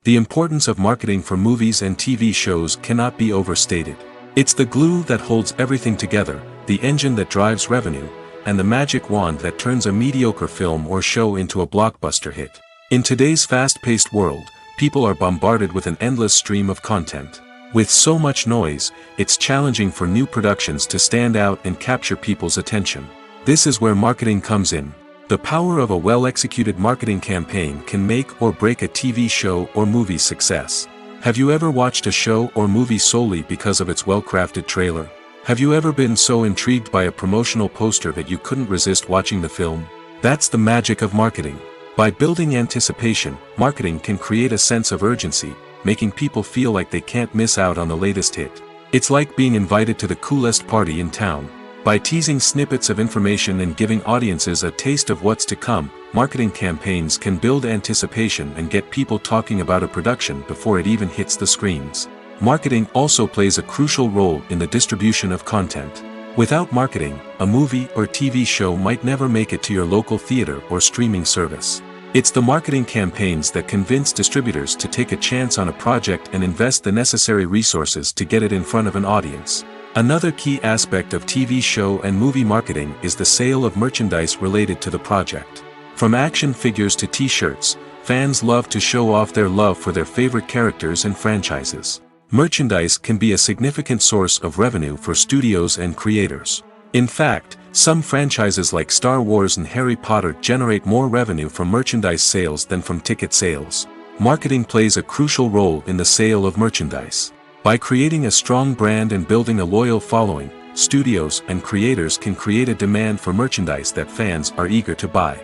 The importance of marketing for movies and TV shows cannot be overstated. It's the glue that holds everything together, the engine that drives revenue, and the magic wand that turns a mediocre film or show into a blockbuster hit. In today's fast-paced world, people are bombarded with an endless stream of content. With so much noise, it's challenging for new productions to stand out and capture people's attention. This is where marketing comes in. The power of a well-executed marketing campaign can make or break a TV show or movie's success. Have you ever watched a show or movie solely because of its well-crafted trailer? Have you ever been so intrigued by a promotional poster that you couldn't resist watching the film? That's the magic of marketing. By building anticipation, marketing can create a sense of urgency, making people feel like they can't miss out on the latest hit. It's like being invited to the coolest party in town. By teasing snippets of information and giving audiences a taste of what's to come, marketing campaigns can build anticipation and get people talking about a production before it even hits the screens. Marketing also plays a crucial role in the distribution of content. Without marketing, a movie or TV show might never make it to your local theater or streaming service. It's the marketing campaigns that convince distributors to take a chance on a project and invest the necessary resources to get it in front of an audience. Another key aspect of TV show and movie marketing is the sale of merchandise related to the project. From action figures to t-shirts, fans love to show off their love for their favorite characters and franchises. Merchandise can be a significant source of revenue for studios and creators. In fact, some franchises like Star Wars and Harry Potter generate more revenue from merchandise sales than from ticket sales. Marketing plays a crucial role in the sale of merchandise. By creating a strong brand and building a loyal following, studios and creators can create a demand for merchandise that fans are eager to buy.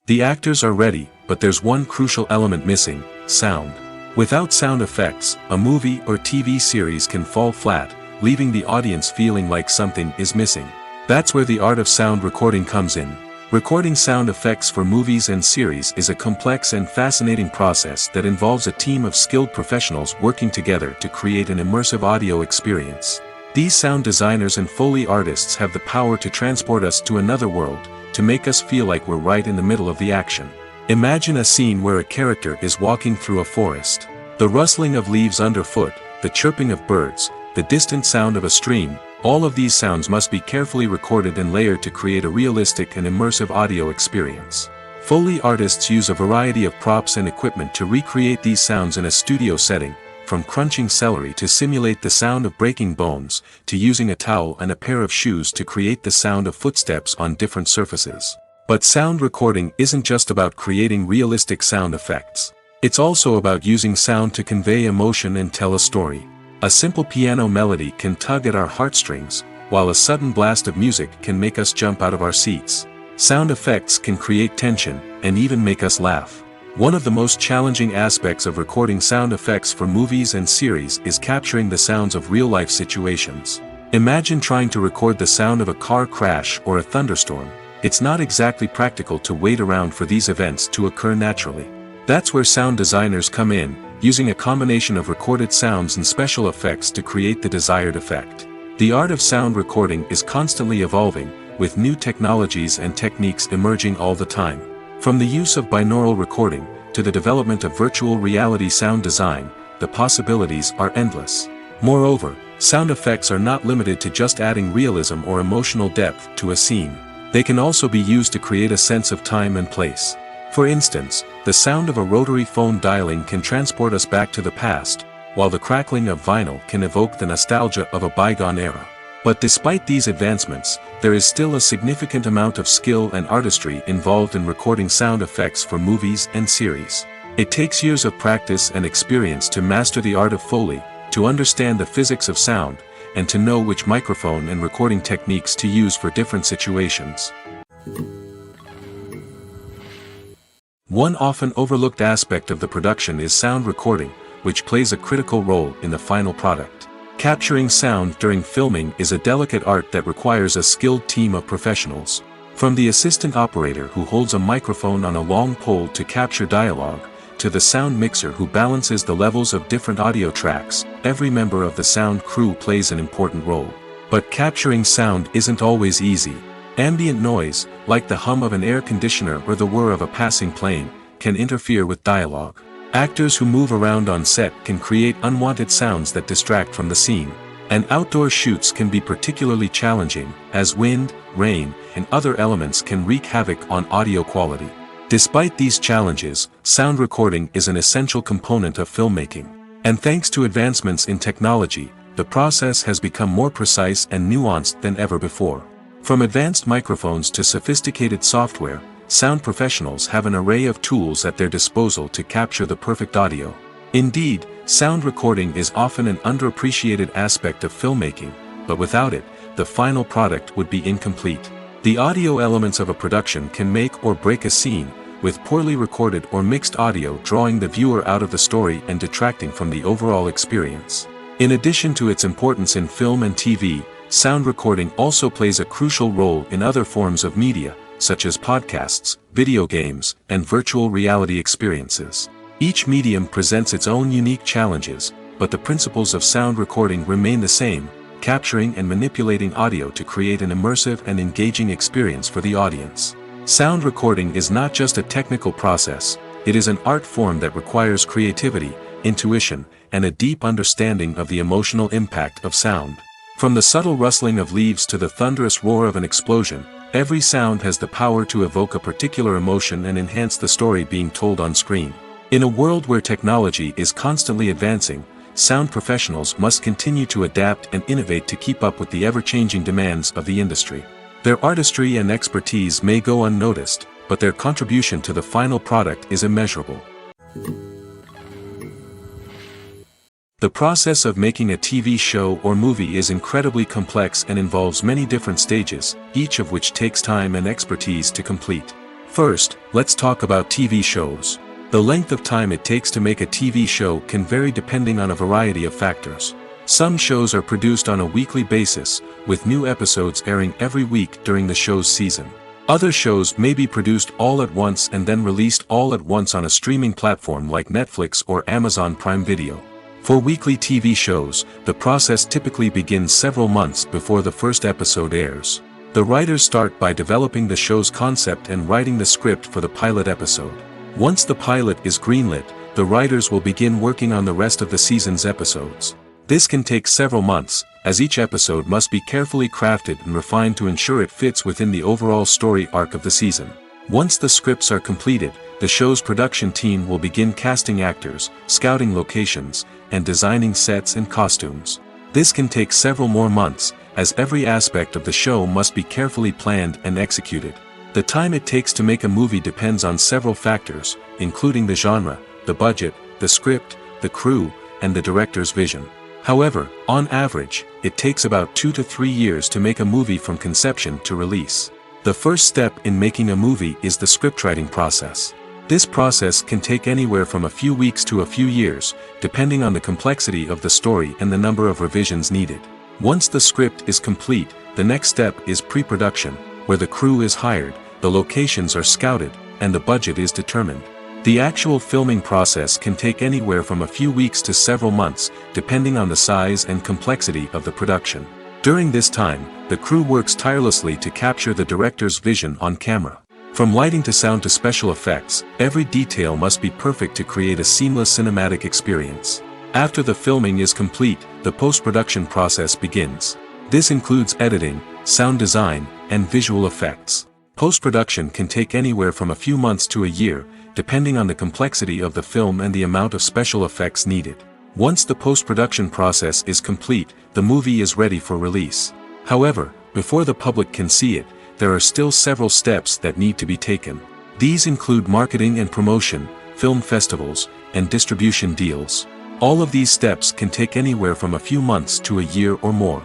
The actors are ready, but there's one crucial element missing: sound. Without sound effects, a movie or TV series can fall flat, leaving the audience feeling like something is missing. That's where the art of sound recording comes in. Recording sound effects for movies and series is a complex and fascinating process that involves a team of skilled professionals working together to create an immersive audio experience. These sound designers and Foley artists have the power to transport us to another world, to make us feel like we're right in the middle of the action. Imagine a scene where a character is walking through a forest. The rustling of leaves underfoot, the chirping of birds, the distant sound of a stream, all of these sounds must be carefully recorded and layered to create a realistic and immersive audio experience. Foley artists use a variety of props and equipment to recreate these sounds in a studio setting, from crunching celery to simulate the sound of breaking bones, to using a towel and a pair of shoes to create the sound of footsteps on different surfaces. But sound recording isn't just about creating realistic sound effects. It's also about using sound to convey emotion and tell a story. A simple piano melody can tug at our heartstrings, while a sudden blast of music can make us jump out of our seats. Sound effects can create tension, and even make us laugh. One of the most challenging aspects of recording sound effects for movies and series is capturing the sounds of real-life situations. Imagine trying to record the sound of a car crash or a thunderstorm. It's not exactly practical to wait around for these events to occur naturally. That's where sound designers come in, using a combination of recorded sounds and special effects to create the desired effect. The art of sound recording is constantly evolving, with new technologies and techniques emerging all the time. From the use of binaural recording, to the development of virtual reality sound design, the possibilities are endless. Moreover, sound effects are not limited to just adding realism or emotional depth to a scene. They can also be used to create a sense of time and place. For instance, the sound of a rotary phone dialing can transport us back to the past, while the crackling of vinyl can evoke the nostalgia of a bygone era. But despite these advancements, there is still a significant amount of skill and artistry involved in recording sound effects for movies and series. It takes years of practice and experience to master the art of Foley, to understand the physics of sound, and to know which microphone and recording techniques to use for different situations. One often overlooked aspect of the production is sound recording, which plays a critical role in the final product. Capturing sound during filming is a delicate art that requires a skilled team of professionals. From the assistant operator who holds a microphone on a long pole to capture dialogue, to the sound mixer who balances the levels of different audio tracks, every member of the sound crew plays an important role. But capturing sound isn't always easy. Ambient noise, like the hum of an air conditioner or the whir of a passing plane, can interfere with dialogue. Actors who move around on set can create unwanted sounds that distract from the scene. And outdoor shoots can be particularly challenging, as wind, rain, and other elements can wreak havoc on audio quality. Despite these challenges, sound recording is an essential component of filmmaking. And thanks to advancements in technology, the process has become more precise and nuanced than ever before. From advanced microphones to sophisticated software, sound professionals have an array of tools at their disposal to capture the perfect audio. Indeed, sound recording is often an underappreciated aspect of filmmaking, but without it, the final product would be incomplete. The audio elements of a production can make or break a scene, with poorly recorded or mixed audio drawing the viewer out of the story and detracting from the overall experience. In addition to its importance in film and TV, sound recording also plays a crucial role in other forms of media, such as podcasts, video games, and virtual reality experiences. Each medium presents its own unique challenges, but the principles of sound recording remain the same, capturing and manipulating audio to create an immersive and engaging experience for the audience. Sound recording is not just a technical process, it is an art form that requires creativity, intuition, and a deep understanding of the emotional impact of sound. From the subtle rustling of leaves to the thunderous roar of an explosion, every sound has the power to evoke a particular emotion and enhance the story being told on screen. In a world where technology is constantly advancing, sound professionals must continue to adapt and innovate to keep up with the ever-changing demands of the industry. Their artistry and expertise may go unnoticed, but their contribution to the final product is immeasurable. The process of making a TV show or movie is incredibly complex and involves many different stages, each of which takes time and expertise to complete. First, let's talk about TV shows. The length of time it takes to make a TV show can vary depending on a variety of factors. Some shows are produced on a weekly basis, with new episodes airing every week during the show's season. Other shows may be produced all at once and then released all at once on a streaming platform like Netflix or Amazon Prime Video. For weekly TV shows, the process typically begins several months before the first episode airs. The writers start by developing the show's concept and writing the script for the pilot episode. Once the pilot is greenlit, the writers will begin working on the rest of the season's episodes. This can take several months, as each episode must be carefully crafted and refined to ensure it fits within the overall story arc of the season. Once the scripts are completed, the show's production team will begin casting actors, scouting locations, and designing sets and costumes. This can take several more months, as every aspect of the show must be carefully planned and executed. The time it takes to make a movie depends on several factors, including the genre, the budget, the script, the crew, and the director's vision. However, on average, it takes about 2 to 3 years to make a movie from conception to release. The first step in making a movie is the scriptwriting process. This process can take anywhere from a few weeks to a few years, depending on the complexity of the story and the number of revisions needed. Once the script is complete, the next step is pre-production, where the crew is hired, the locations are scouted, and the budget is determined. The actual filming process can take anywhere from a few weeks to several months, depending on the size and complexity of the production. During this time, the crew works tirelessly to capture the director's vision on camera. From lighting to sound to special effects, every detail must be perfect to create a seamless cinematic experience. After the filming is complete, the post-production process begins. This includes editing, sound design, and visual effects. Post-production can take anywhere from a few months to a year, depending on the complexity of the film and the amount of special effects needed. Once the post-production process is complete, the movie is ready for release. However, before the public can see it, there are still several steps that need to be taken. These include marketing and promotion, film festivals, and distribution deals. All of these steps can take anywhere from a few months to a year or more.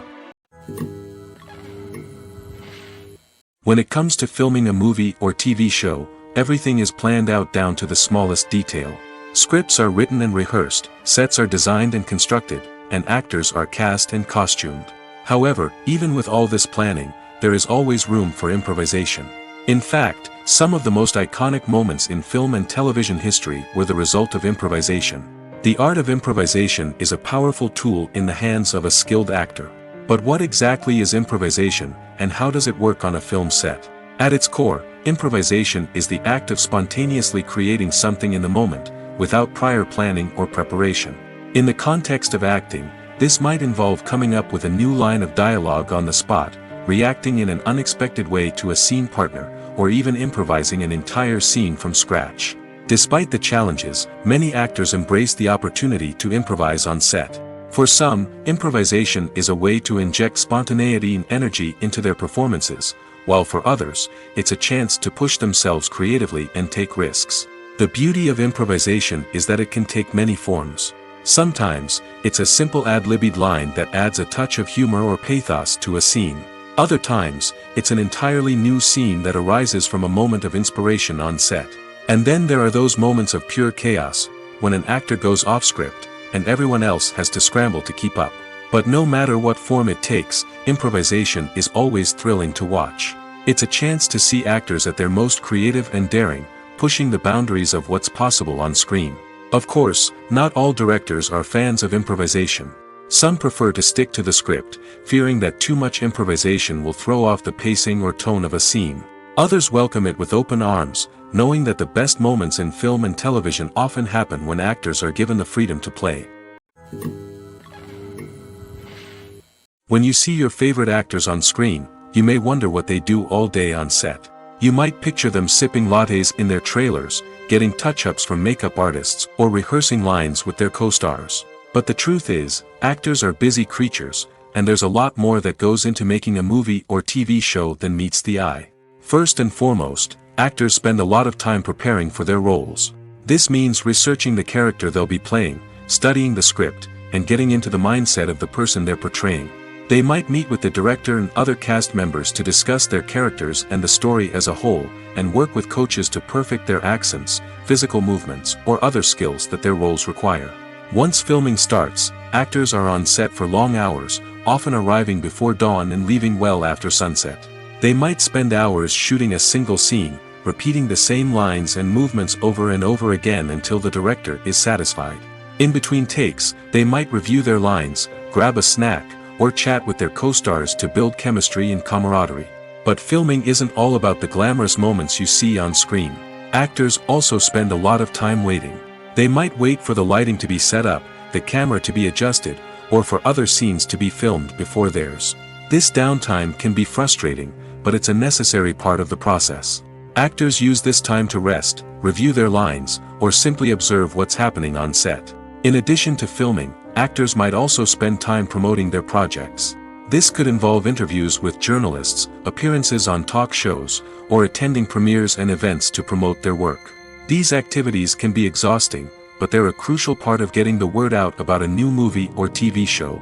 When it comes to filming a movie or TV show, everything is planned out down to the smallest detail. Scripts are written and rehearsed, sets are designed and constructed, and actors are cast and costumed. However, even with all this planning, there is always room for improvisation. In fact, some of the most iconic moments in film and television history were the result of improvisation. The art of improvisation is a powerful tool in the hands of a skilled actor. But what exactly is improvisation, and how does it work on a film set? At its core, improvisation is the act of spontaneously creating something in the moment, without prior planning or preparation. In the context of acting, this might involve coming up with a new line of dialogue on the spot, reacting in an unexpected way to a scene partner, or even improvising an entire scene from scratch. Despite the challenges, many actors embrace the opportunity to improvise on set. For some, improvisation is a way to inject spontaneity and energy into their performances, while for others, it's a chance to push themselves creatively and take risks. The beauty of improvisation is that it can take many forms. Sometimes, it's a simple ad-libbed line that adds a touch of humor or pathos to a scene. Other times, it's an entirely new scene that arises from a moment of inspiration on set. And then there are those moments of pure chaos, when an actor goes off script, and everyone else has to scramble to keep up. But no matter what form it takes, improvisation is always thrilling to watch. It's a chance to see actors at their most creative and daring, pushing the boundaries of what's possible on screen. Of course, not all directors are fans of improvisation. Some prefer to stick to the script, fearing that too much improvisation will throw off the pacing or tone of a scene. Others welcome it with open arms, knowing that the best moments in film and television often happen when actors are given the freedom to play. When you see your favorite actors on screen, you may wonder what they do all day on set. You might picture them sipping lattes in their trailers, getting touch-ups from makeup artists, or rehearsing lines with their co-stars. But the truth is, actors are busy creatures, and there's a lot more that goes into making a movie or TV show than meets the eye. First and foremost, actors spend a lot of time preparing for their roles. This means researching the character they'll be playing, studying the script, and getting into the mindset of the person they're portraying. They might meet with the director and other cast members to discuss their characters and the story as a whole, and work with coaches to perfect their accents, physical movements, or other skills that their roles require. Once filming starts, actors are on set for long hours, often arriving before dawn and leaving well after sunset. They might spend hours shooting a single scene, repeating the same lines and movements over and over again until the director is satisfied. In between takes, they might review their lines, grab a snack, or chat with their co-stars to build chemistry and camaraderie. But filming isn't all about the glamorous moments you see on screen. Actors also spend a lot of time waiting. They might wait for the lighting to be set up, the camera to be adjusted, or for other scenes to be filmed before theirs. This downtime can be frustrating, but it's a necessary part of the process. Actors use this time to rest, review their lines, or simply observe what's happening on set. In addition to filming, actors might also spend time promoting their projects. This could involve interviews with journalists, appearances on talk shows, or attending premieres and events to promote their work. These activities can be exhausting, but they're a crucial part of getting the word out about a new movie or TV show.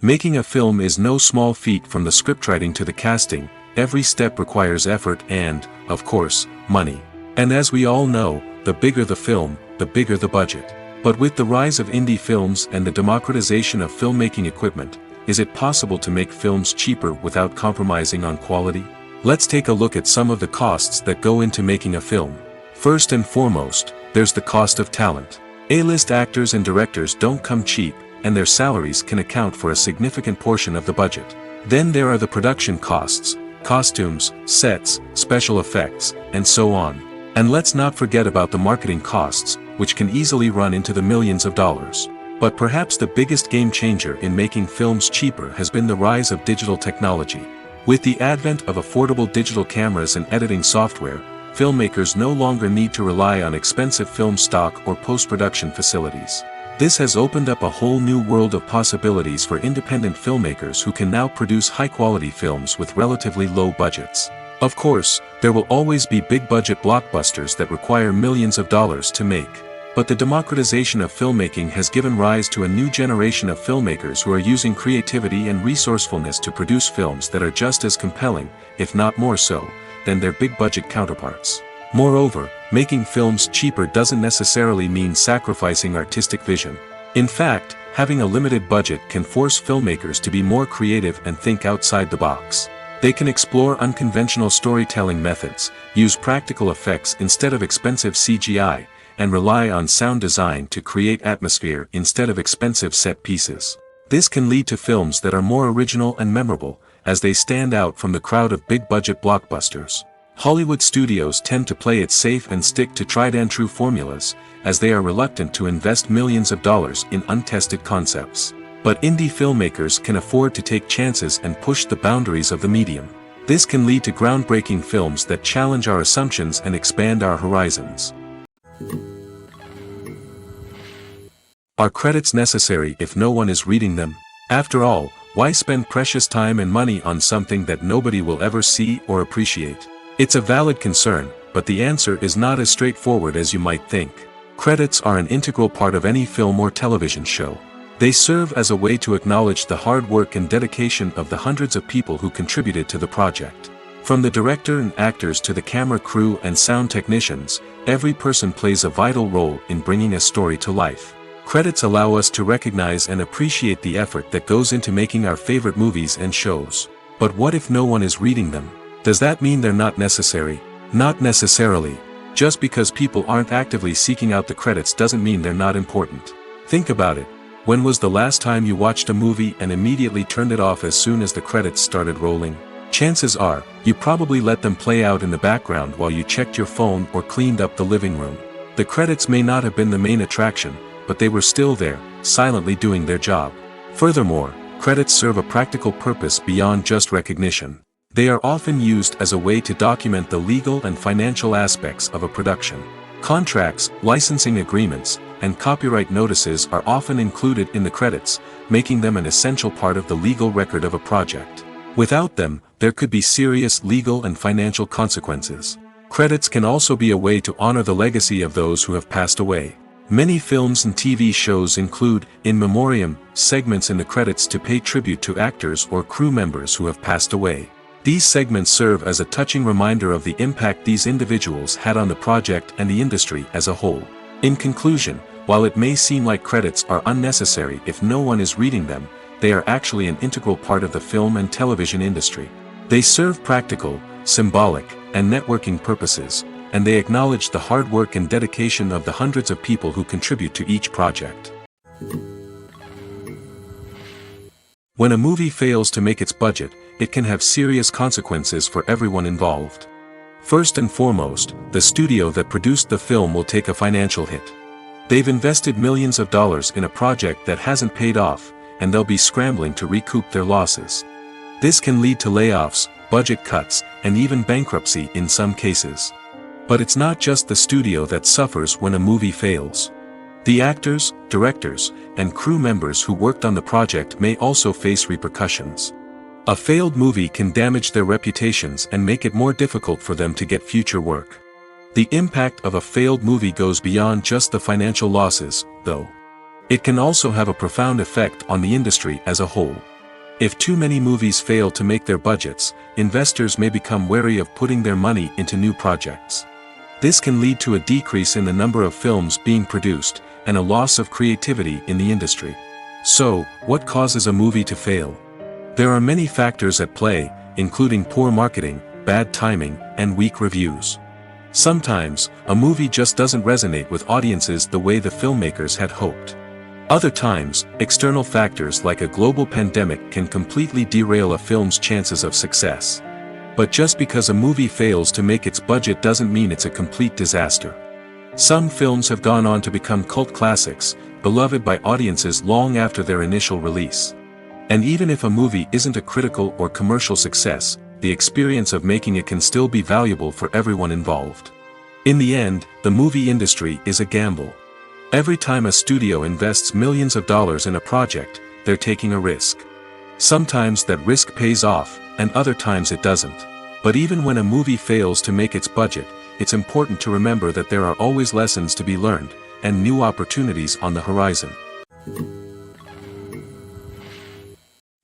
Making a film is no small feat. From the scriptwriting to the casting, every step requires effort and, of course, money. And as we all know, the bigger the film, the bigger the budget. But with the rise of indie films and the democratization of filmmaking equipment, is it possible to make films cheaper without compromising on quality? Let's take a look at some of the costs that go into making a film. First and foremost, there's the cost of talent. A-list actors and directors don't come cheap, and their salaries can account for a significant portion of the budget. Then there are the production costs, costumes, sets, special effects, and so on. And let's not forget about the marketing costs, which can easily run into the millions of dollars. But perhaps the biggest game changer in making films cheaper has been the rise of digital technology. With the advent of affordable digital cameras and editing software, filmmakers no longer need to rely on expensive film stock or post-production facilities. This has opened up a whole new world of possibilities for independent filmmakers who can now produce high-quality films with relatively low budgets. Of course, there will always be big-budget blockbusters that require millions of dollars to make. But the democratization of filmmaking has given rise to a new generation of filmmakers who are using creativity and resourcefulness to produce films that are just as compelling, if not more so, than their big-budget counterparts. Moreover, making films cheaper doesn't necessarily mean sacrificing artistic vision. In fact, having a limited budget can force filmmakers to be more creative and think outside the box. They can explore unconventional storytelling methods, use practical effects instead of expensive CGI, and rely on sound design to create atmosphere instead of expensive set pieces. This can lead to films that are more original and memorable, as they stand out from the crowd of big-budget blockbusters. Hollywood studios tend to play it safe and stick to tried-and-true formulas, as they are reluctant to invest millions of dollars in untested concepts. But indie filmmakers can afford to take chances and push the boundaries of the medium. This can lead to groundbreaking films that challenge our assumptions and expand our horizons. Are credits necessary if no one is reading them? After all, Why spend precious time and money on something that nobody will ever see or appreciate? It's a valid concern, but the answer is not as straightforward as you might think. Credits are an integral part of any film or television show. They serve as a way to acknowledge the hard work and dedication of the hundreds of people who contributed to the project. From the director and actors to the camera crew and sound technicians, every person plays a vital role in bringing a story to life. Credits allow us to recognize and appreciate the effort that goes into making our favorite movies and shows. But what if no one is reading them? Does that mean they're not necessary? Not necessarily. Just because people aren't actively seeking out the credits doesn't mean they're not important. Think about it. When was the last time you watched a movie and immediately turned it off as soon as the credits started rolling? Chances are, you probably let them play out in the background while you checked your phone or cleaned up the living room. The credits may not have been the main attraction, but they were still there, silently doing their job. Furthermore, credits serve a practical purpose beyond just recognition. They are often used as a way to document the legal and financial aspects of a production. Contracts, licensing agreements, and copyright notices are often included in the credits, making them an essential part of the legal record of a project. Without them, there could be serious legal and financial consequences. Credits can also be a way to honor the legacy of those who have passed away. Many films and TV shows include, in memoriam, segments in the credits to pay tribute to actors or crew members who have passed away. These segments serve as a touching reminder of the impact these individuals had on the project and the industry as a whole. In conclusion, while it may seem like credits are unnecessary if no one is reading them, they are actually an integral part of the film and television industry. They serve practical, symbolic, and networking purposes, and they acknowledge the hard work and dedication of the hundreds of people who contribute to each project. When a movie fails to make its budget, it can have serious consequences for everyone involved. First and foremost, the studio that produced the film will take a financial hit. They've invested millions of dollars in a project that hasn't paid off, and they'll be scrambling to recoup their losses. This can lead to layoffs, budget cuts, and even bankruptcy in some cases. But it's not just the studio that suffers when a movie fails. The actors, directors, and crew members who worked on the project may also face repercussions. A failed movie can damage their reputations and make it more difficult for them to get future work. The impact of a failed movie goes beyond just the financial losses, though. It can also have a profound effect on the industry as a whole. If too many movies fail to make their budgets, investors may become wary of putting their money into new projects. This can lead to a decrease in the number of films being produced, and a loss of creativity in the industry. So, what causes a movie to fail? There are many factors at play, including poor marketing, bad timing, and weak reviews. Sometimes, a movie just doesn't resonate with audiences the way the filmmakers had hoped. Other times, external factors like a global pandemic can completely derail a film's chances of success. But just because a movie fails to make its budget doesn't mean it's a complete disaster. Some films have gone on to become cult classics, beloved by audiences long after their initial release. And even if a movie isn't a critical or commercial success, the experience of making it can still be valuable for everyone involved. In the end, the movie industry is a gamble. Every time a studio invests millions of dollars in a project, they're taking a risk. Sometimes that risk pays off, and other times it doesn't. But even when a movie fails to make its budget, it's important to remember that there are always lessons to be learned, and new opportunities on the horizon.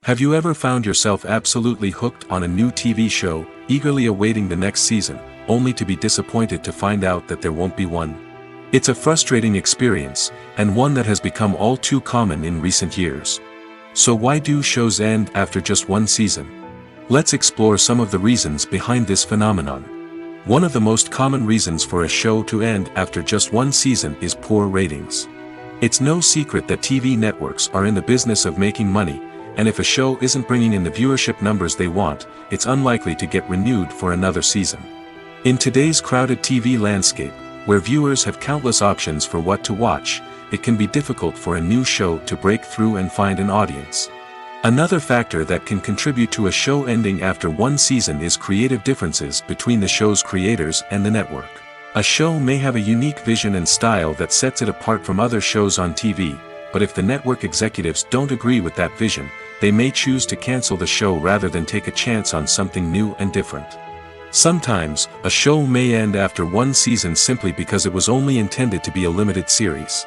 Have you ever found yourself absolutely hooked on a new TV show, eagerly awaiting the next season, only to be disappointed to find out that there won't be one? It's a frustrating experience, and one that has become all too common in recent years. So why do shows end after just one season? Let's explore some of the reasons behind this phenomenon. One of the most common reasons for a show to end after just one season is poor ratings. It's no secret that TV networks are in the business of making money, and if a show isn't bringing in the viewership numbers they want, it's unlikely to get renewed for another season. In today's crowded TV landscape, where viewers have countless options for what to watch, it can be difficult for a new show to break through and find an audience. Another factor that can contribute to a show ending after one season is creative differences between the show's creators and the network. A show may have a unique vision and style that sets it apart from other shows on TV, but if the network executives don't agree with that vision, they may choose to cancel the show rather than take a chance on something new and different. Sometimes, a show may end after one season simply because it was only intended to be a limited series.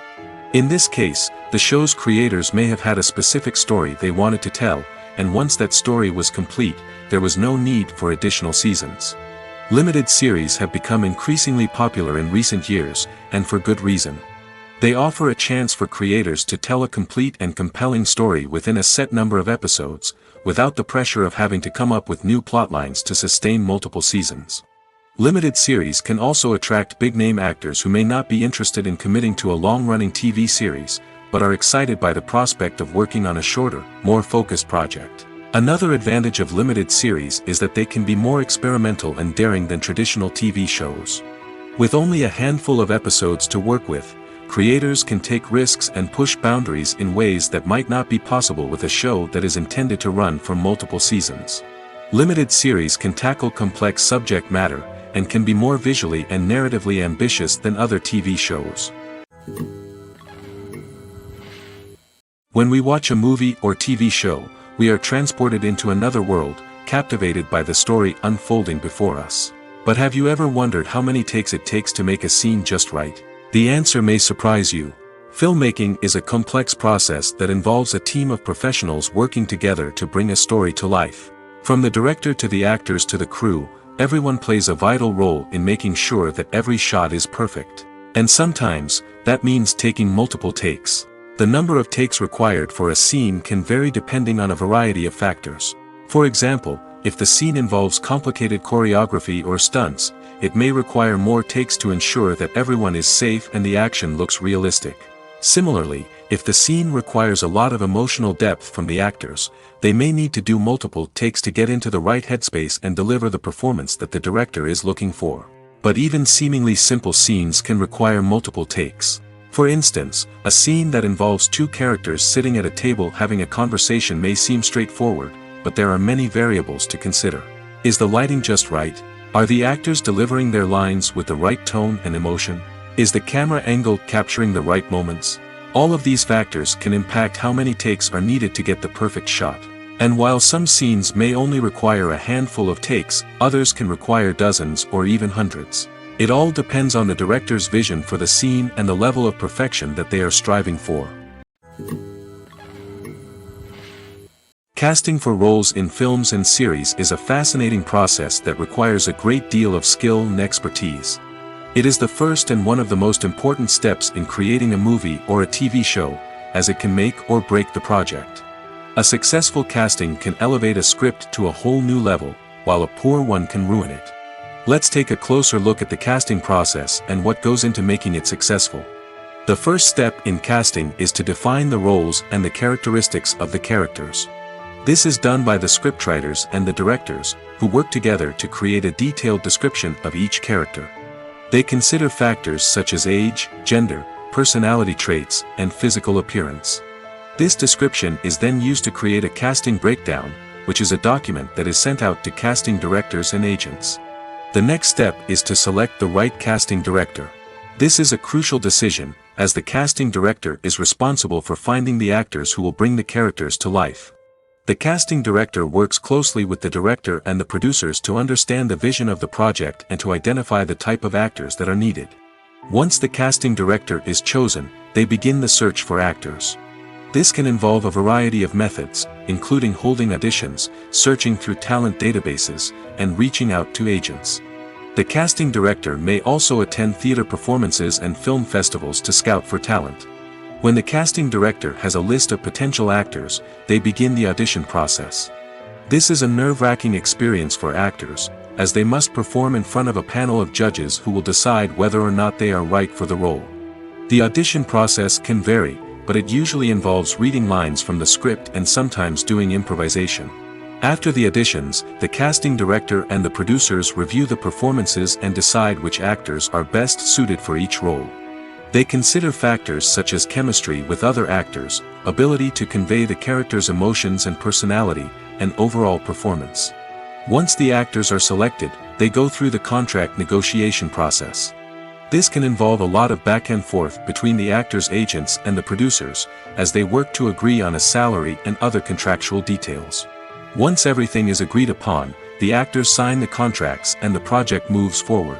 In this case, the show's creators may have had a specific story they wanted to tell, and once that story was complete, there was no need for additional seasons. Limited series have become increasingly popular in recent years, and for good reason. They offer a chance for creators to tell a complete and compelling story within a set number of episodes, without the pressure of having to come up with new plotlines to sustain multiple seasons. Limited series can also attract big-name actors who may not be interested in committing to a long-running TV series, but are excited by the prospect of working on a shorter, more focused project. Another advantage of limited series is that they can be more experimental and daring than traditional TV shows. With only a handful of episodes to work with, creators can take risks and push boundaries in ways that might not be possible with a show that is intended to run for multiple seasons. Limited series can tackle complex subject matter, and can be more visually and narratively ambitious than other TV shows. When we watch a movie or TV show, we are transported into another world, captivated by the story unfolding before us. But have you ever wondered how many takes it takes to make a scene just right? The answer may surprise you. Filmmaking is a complex process that involves a team of professionals working together to bring a story to life. From the director to the actors to the crew, everyone plays a vital role in making sure that every shot is perfect. And sometimes, that means taking multiple takes. The number of takes required for a scene can vary depending on a variety of factors. For example, if the scene involves complicated choreography or stunts, it may require more takes to ensure that everyone is safe and the action looks realistic. Similarly, if the scene requires a lot of emotional depth from the actors, they may need to do multiple takes to get into the right headspace and deliver the performance that the director is looking for. But even seemingly simple scenes can require multiple takes. For instance, a scene that involves two characters sitting at a table having a conversation may seem straightforward, but there are many variables to consider. Is the lighting just right? Are the actors delivering their lines with the right tone and emotion? Is the camera angle capturing the right moments? All of these factors can impact how many takes are needed to get the perfect shot. And while some scenes may only require a handful of takes, others can require dozens or even hundreds. It all depends on the director's vision for the scene and the level of perfection that they are striving for. Casting for roles in films and series is a fascinating process that requires a great deal of skill and expertise. It is the first and one of the most important steps in creating a movie or a TV show, as it can make or break the project. A successful casting can elevate a script to a whole new level, while a poor one can ruin it. Let's take a closer look at the casting process and what goes into making it successful. The first step in casting is to define the roles and the characteristics of the characters. This is done by the scriptwriters and the directors, who work together to create a detailed description of each character. They consider factors such as age, gender, personality traits, and physical appearance. This description is then used to create a casting breakdown, which is a document that is sent out to casting directors and agents. The next step is to select the right casting director. This is a crucial decision, as the casting director is responsible for finding the actors who will bring the characters to life. The casting director works closely with the director and the producers to understand the vision of the project and to identify the type of actors that are needed. Once the casting director is chosen, they begin the search for actors. This can involve a variety of methods, including holding auditions, searching through talent databases, and reaching out to agents. The casting director may also attend theater performances and film festivals to scout for talent. When the casting director has a list of potential actors, they begin the audition process. This is a nerve-wracking experience for actors, as they must perform in front of a panel of judges who will decide whether or not they are right for the role. The audition process can vary, but it usually involves reading lines from the script and sometimes doing improvisation. After the auditions, the casting director and the producers review the performances and decide which actors are best suited for each role. They consider factors such as chemistry with other actors, ability to convey the character's emotions and personality, and overall performance. Once the actors are selected, they go through the contract negotiation process. This can involve a lot of back and forth between the actors' agents and the producers, as they work to agree on a salary and other contractual details. Once everything is agreed upon, the actors sign the contracts and the project moves forward.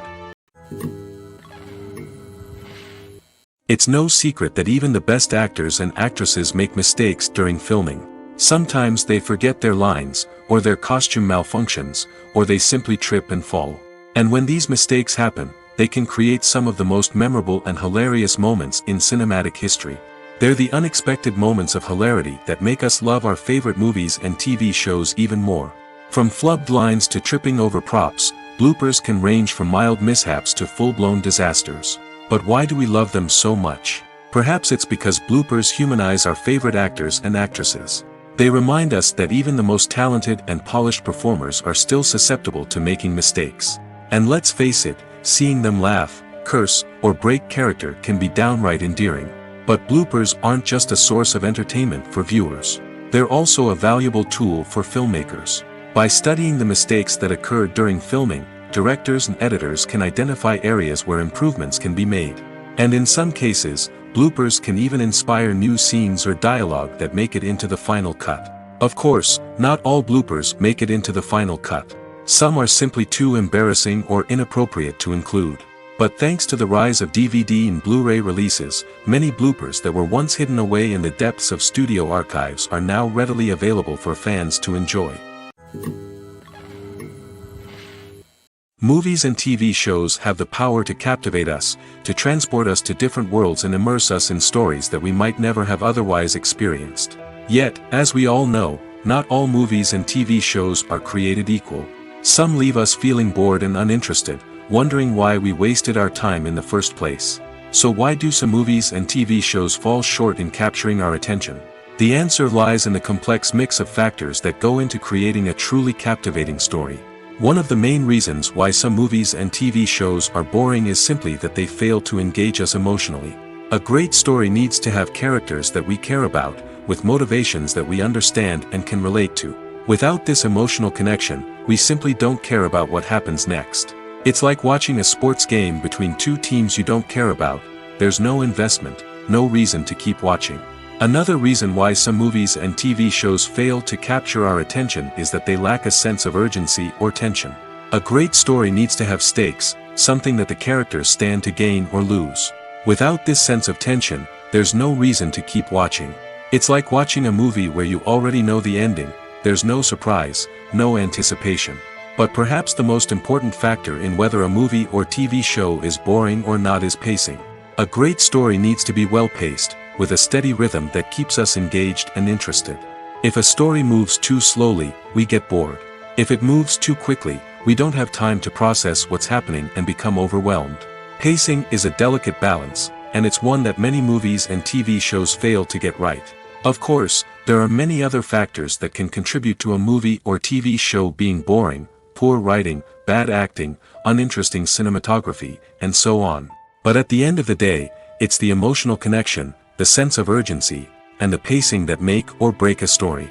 It's no secret that even the best actors and actresses make mistakes during filming. Sometimes they forget their lines, or their costume malfunctions, or they simply trip and fall. And when these mistakes happen, they can create some of the most memorable and hilarious moments in cinematic history. They're the unexpected moments of hilarity that make us love our favorite movies and TV shows even more. From flubbed lines to tripping over props, bloopers can range from mild mishaps to full-blown disasters. But why do we love them so much? Perhaps it's because bloopers humanize our favorite actors and actresses. They remind us that even the most talented and polished performers are still susceptible to making mistakes. And let's face it, seeing them laugh, curse, or break character can be downright endearing. But bloopers aren't just a source of entertainment for viewers. They're also a valuable tool for filmmakers. By studying the mistakes that occur during filming, directors and editors can identify areas where improvements can be made. And in some cases, bloopers can even inspire new scenes or dialogue that make it into the final cut. Of course, not all bloopers make it into the final cut. Some are simply too embarrassing or inappropriate to include. But thanks to the rise of DVD and Blu-ray releases, many bloopers that were once hidden away in the depths of studio archives are now readily available for fans to enjoy. Movies and TV shows have the power to captivate us, to transport us to different worlds and immerse us in stories that we might never have otherwise experienced. Yet, as we all know, not all movies and TV shows are created equal. Some leave us feeling bored and uninterested, wondering why we wasted our time in the first place. So why do some movies and TV shows fall short in capturing our attention? The answer lies in the complex mix of factors that go into creating a truly captivating story. One of the main reasons why some movies and TV shows are boring is simply that they fail to engage us emotionally. A great story needs to have characters that we care about, with motivations that we understand and can relate to. Without this emotional connection, we simply don't care about what happens next. It's like watching a sports game between two teams you don't care about. There's no investment, no reason to keep watching. Another reason why some movies and TV shows fail to capture our attention is that they lack a sense of urgency or tension. A great story needs to have stakes, something that the characters stand to gain or lose. Without this sense of tension, there's no reason to keep watching. It's like watching a movie where you already know the ending. There's no surprise, no anticipation. But perhaps the most important factor in whether a movie or TV show is boring or not is pacing. A great story needs to be well-paced, with a steady rhythm that keeps us engaged and interested. If a story moves too slowly, we get bored. If it moves too quickly, we don't have time to process what's happening and become overwhelmed. Pacing is a delicate balance, and it's one that many movies and TV shows fail to get right. Of course, there are many other factors that can contribute to a movie or TV show being boring: poor writing, bad acting, uninteresting cinematography, and so on. But at the end of the day, it's the emotional connection, the sense of urgency, and the pacing that make or break a story.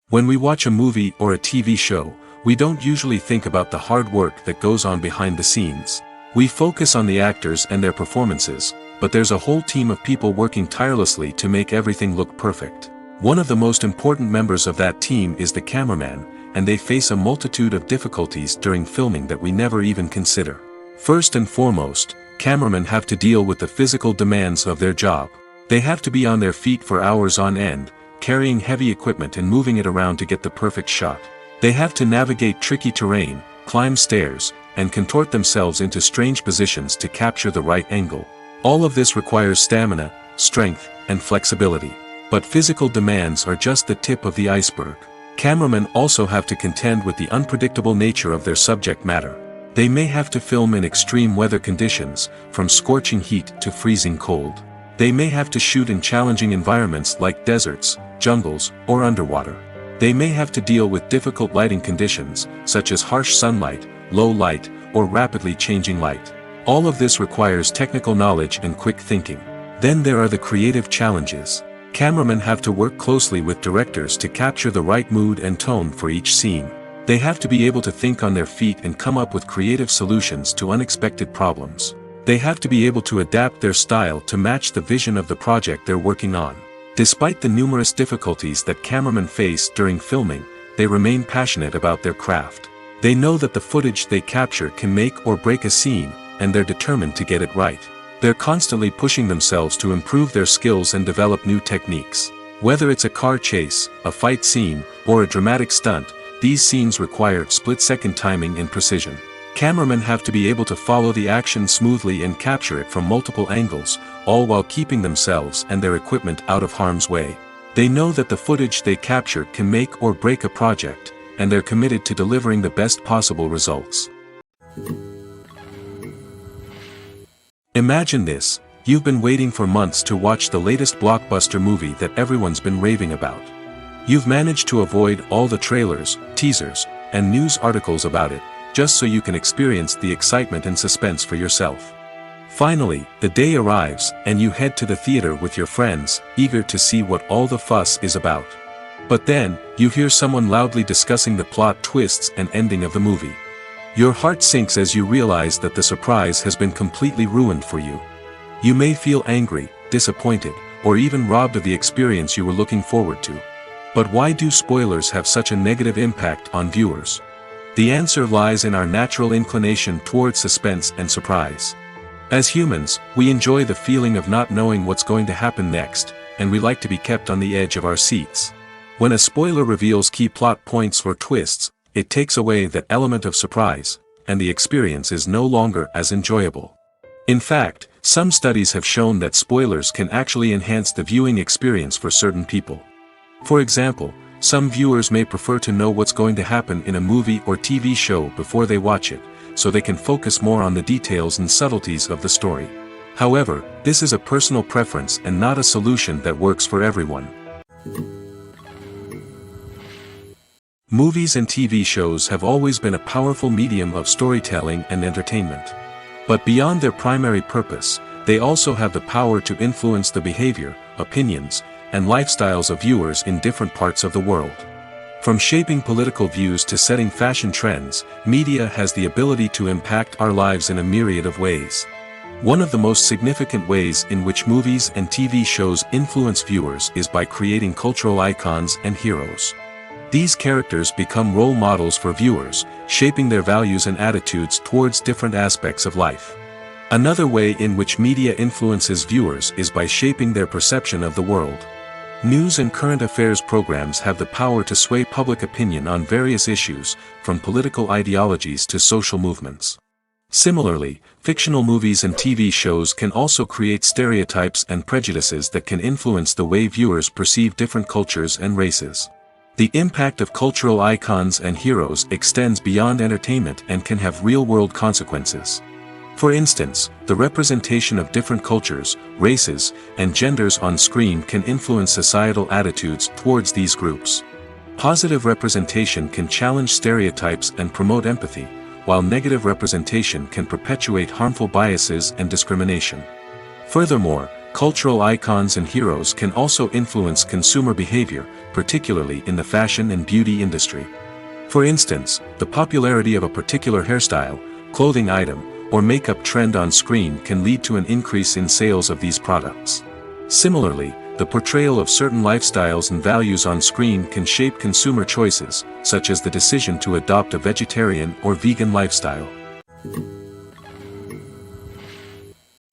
When we watch a movie or a TV show, we don't usually think about the hard work that goes on behind the scenes. We focus on the actors and their performances, but there's a whole team of people working tirelessly to make everything look perfect. One of the most important members of that team is the cameraman, and they face a multitude of difficulties during filming that we never even consider. First and foremost, cameramen have to deal with the physical demands of their job. They have to be on their feet for hours on end, carrying heavy equipment and moving it around to get the perfect shot. They have to navigate tricky terrain, climb stairs, and contort themselves into strange positions to capture the right angle. All of this requires stamina, strength, and flexibility. But physical demands are just the tip of the iceberg. Cameramen also have to contend with the unpredictable nature of their subject matter. They may have to film in extreme weather conditions, from scorching heat to freezing cold. They may have to shoot in challenging environments like deserts, jungles, or underwater. They may have to deal with difficult lighting conditions, such as harsh sunlight, low light, or rapidly changing light. All of this requires technical knowledge and quick thinking. Then there are the creative challenges. Cameramen have to work closely with directors to capture the right mood and tone for each scene. They have to be able to think on their feet and come up with creative solutions to unexpected problems. They have to be able to adapt their style to match the vision of the project they're working on. Despite the numerous difficulties that cameramen face during filming, they remain passionate about their craft. They know that the footage they capture can make or break a scene, and they're determined to get it right. They're constantly pushing themselves to improve their skills and develop new techniques. Whether it's a car chase, a fight scene, or a dramatic stunt, these scenes require split-second timing and precision. Cameramen have to be able to follow the action smoothly and capture it from multiple angles, all while keeping themselves and their equipment out of harm's way. They know that the footage they capture can make or break a project, and they're committed to delivering the best possible results. Imagine this: you've been waiting for months to watch the latest blockbuster movie that everyone's been raving about. You've managed to avoid all the trailers, teasers, and news articles about it, just so you can experience the excitement and suspense for yourself. Finally, the day arrives, and you head to the theater with your friends, eager to see what all the fuss is about. But then, you hear someone loudly discussing the plot twists and ending of the movie. Your heart sinks as you realize that the surprise has been completely ruined for you. You may feel angry, disappointed, or even robbed of the experience you were looking forward to. But why do spoilers have such a negative impact on viewers? The answer lies in our natural inclination towards suspense and surprise. As humans, we enjoy the feeling of not knowing what's going to happen next, and we like to be kept on the edge of our seats. When a spoiler reveals key plot points or twists, it takes away that element of surprise, and the experience is no longer as enjoyable. In fact, some studies have shown that spoilers can actually enhance the viewing experience for certain people. For example, some viewers may prefer to know what's going to happen in a movie or TV show before they watch it, so they can focus more on the details and subtleties of the story. However, this is a personal preference and not a solution that works for everyone. Movies and TV shows have always been a powerful medium of storytelling and entertainment. But beyond their primary purpose, they also have the power to influence the behavior, opinions, and lifestyles of viewers in different parts of the world. From shaping political views to setting fashion trends, media has the ability to impact our lives in a myriad of ways. One of the most significant ways in which movies and TV shows influence viewers is by creating cultural icons and heroes. These characters become role models for viewers, shaping their values and attitudes towards different aspects of life. Another way in which media influences viewers is by shaping their perception of the world. News and current affairs programs have the power to sway public opinion on various issues, from political ideologies to social movements. Similarly, fictional movies and TV shows can also create stereotypes and prejudices that can influence the way viewers perceive different cultures and races. The impact of cultural icons and heroes extends beyond entertainment and can have real-world consequences. For instance, the representation of different cultures, races, and genders on screen can influence societal attitudes towards these groups. Positive representation can challenge stereotypes and promote empathy, while negative representation can perpetuate harmful biases and discrimination. Furthermore, cultural icons and heroes can also influence consumer behavior, particularly in the fashion and beauty industry. For instance, the popularity of a particular hairstyle, clothing item, or makeup trend on screen can lead to an increase in sales of these products. Similarly, the portrayal of certain lifestyles and values on screen can shape consumer choices, such as the decision to adopt a vegetarian or vegan lifestyle.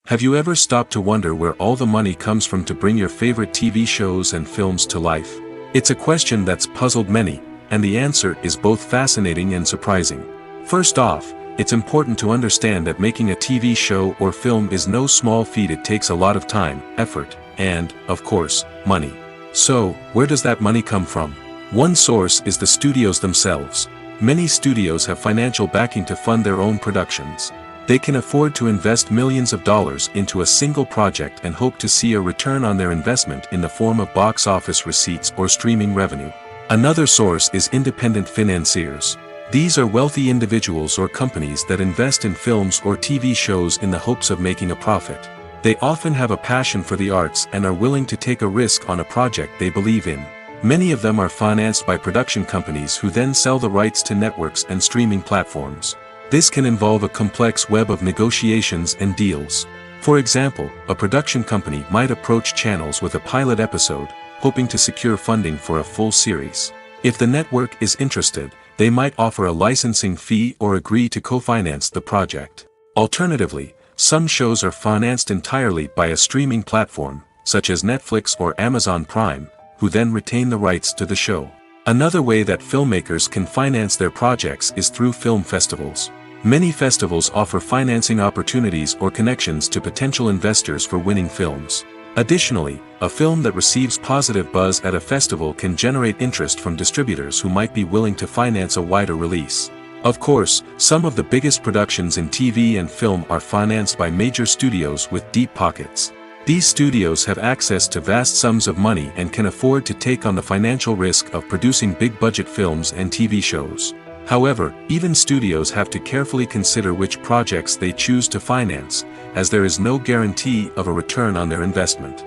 Have you ever stopped to wonder where all the money comes from to bring your favorite TV shows and films to life? It's a question that's puzzled many, and the answer is both fascinating and surprising. First off, it's important to understand that making a TV show or film is no small feat. It takes a lot of time, effort, and, of course, money. So, where does that money come from? One source is the studios themselves. Many studios have financial backing to fund their own productions. They can afford to invest millions of dollars into a single project and hope to see a return on their investment in the form of box office receipts or streaming revenue. Another source is independent financiers. These are wealthy individuals or companies that invest in films or TV shows in the hopes of making a profit. They often have a passion for the arts and are willing to take a risk on a project they believe in. Many of them are financed by production companies who then sell the rights to networks and streaming platforms. This can involve a complex web of negotiations and deals. For example, a production company might approach channels with a pilot episode, hoping to secure funding for a full series. If the network is interested, they might offer a licensing fee or agree to co-finance the project. Alternatively, some shows are financed entirely by a streaming platform, such as Netflix or Amazon Prime, who then retain the rights to the show. Another way that filmmakers can finance their projects is through film festivals. Many festivals offer financing opportunities or connections to potential investors for winning films. Additionally, a film that receives positive buzz at a festival can generate interest from distributors who might be willing to finance a wider release. Of course, some of the biggest productions in TV and film are financed by major studios with deep pockets. These studios have access to vast sums of money and can afford to take on the financial risk of producing big-budget films and TV shows. However, even studios have to carefully consider which projects they choose to finance, as there is no guarantee of a return on their investment.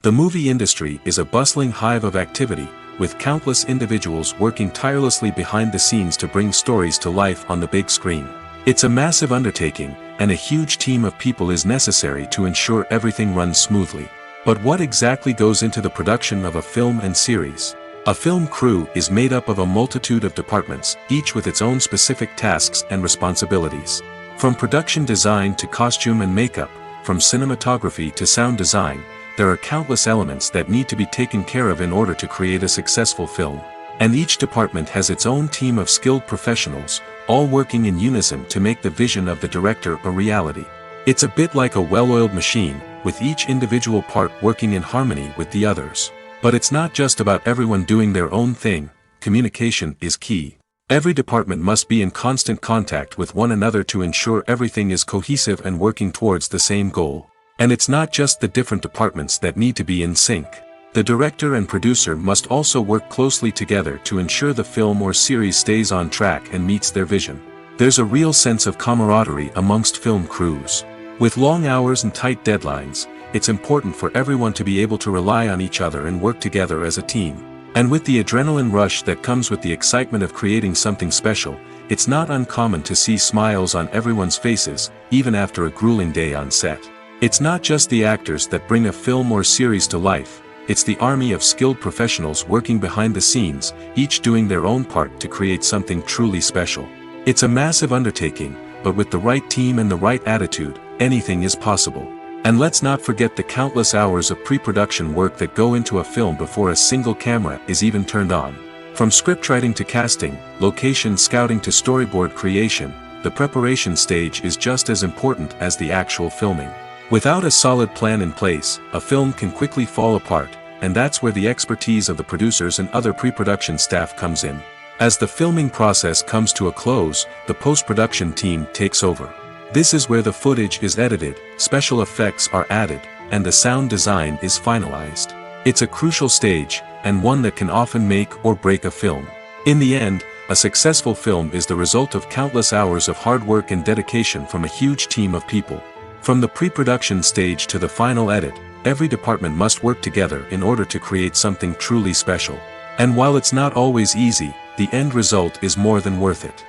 The movie industry is a bustling hive of activity, with countless individuals working tirelessly behind the scenes to bring stories to life on the big screen. It's a massive undertaking, and a huge team of people is necessary to ensure everything runs smoothly. But what exactly goes into the production of a film and series? A film crew is made up of a multitude of departments, each with its own specific tasks and responsibilities. From production design to costume and makeup, from cinematography to sound design, there are countless elements that need to be taken care of in order to create a successful film. And each department has its own team of skilled professionals, all working in unison to make the vision of the director a reality. It's a bit like a well-oiled machine, with each individual part working in harmony with the others. But it's not just about everyone doing their own thing. Communication is key. Every department must be in constant contact with one another to ensure everything is cohesive and working towards the same goal. And it's not just the different departments that need to be in sync. The director and producer must also work closely together to ensure the film or series stays on track and meets their vision. There's a real sense of camaraderie amongst film crews. With long hours and tight deadlines, it's important for everyone to be able to rely on each other and work together as a team. And with the adrenaline rush that comes with the excitement of creating something special, it's not uncommon to see smiles on everyone's faces, even after a grueling day on set. It's not just the actors that bring a film or series to life, it's the army of skilled professionals working behind the scenes, each doing their own part to create something truly special. It's a massive undertaking, but with the right team and the right attitude, anything is possible. And let's not forget the countless hours of pre-production work that go into a film before a single camera is even turned on. From scriptwriting to casting, location scouting to storyboard creation, the preparation stage is just as important as the actual filming. Without a solid plan in place, a film can quickly fall apart, and that's where the expertise of the producers and other pre-production staff comes in. As the filming process comes to a close, the post-production team takes over. This is where the footage is edited, special effects are added, and the sound design is finalized. It's a crucial stage, and one that can often make or break a film. In the end, a successful film is the result of countless hours of hard work and dedication from a huge team of people. From the pre-production stage to the final edit, every department must work together in order to create something truly special. And while it's not always easy, the end result is more than worth it.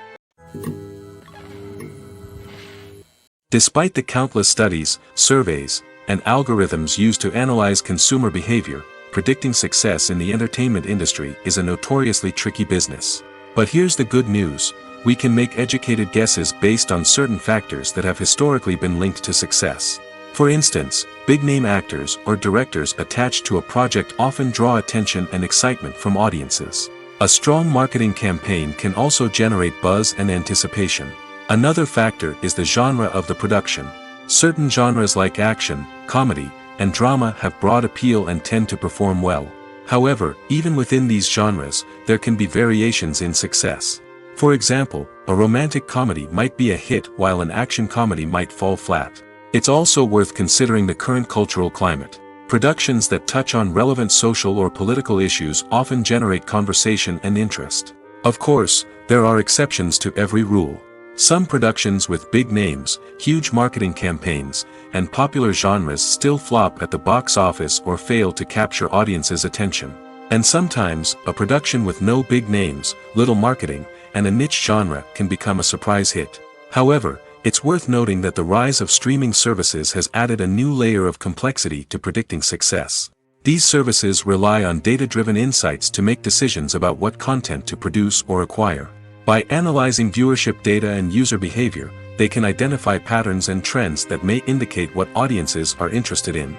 Despite the countless studies, surveys, and algorithms used to analyze consumer behavior, predicting success in the entertainment industry is a notoriously tricky business. But here's the good news: we can make educated guesses based on certain factors that have historically been linked to success. For instance, big-name actors or directors attached to a project often draw attention and excitement from audiences. A strong marketing campaign can also generate buzz and anticipation. Another factor is the genre of the production. Certain genres like action, comedy, and drama have broad appeal and tend to perform well. However, even within these genres, there can be variations in success. For example, a romantic comedy might be a hit while an action comedy might fall flat. It's also worth considering the current cultural climate. Productions that touch on relevant social or political issues often generate conversation and interest. Of course, there are exceptions to every rule. Some productions with big names, huge marketing campaigns, and popular genres still flop at the box office or fail to capture audiences' attention. And sometimes, a production with no big names, little marketing, and a niche genre can become a surprise hit. However, it's worth noting that the rise of streaming services has added a new layer of complexity to predicting success. These services rely on data-driven insights to make decisions about what content to produce or acquire. By analyzing viewership data and user behavior, they can identify patterns and trends that may indicate what audiences are interested in.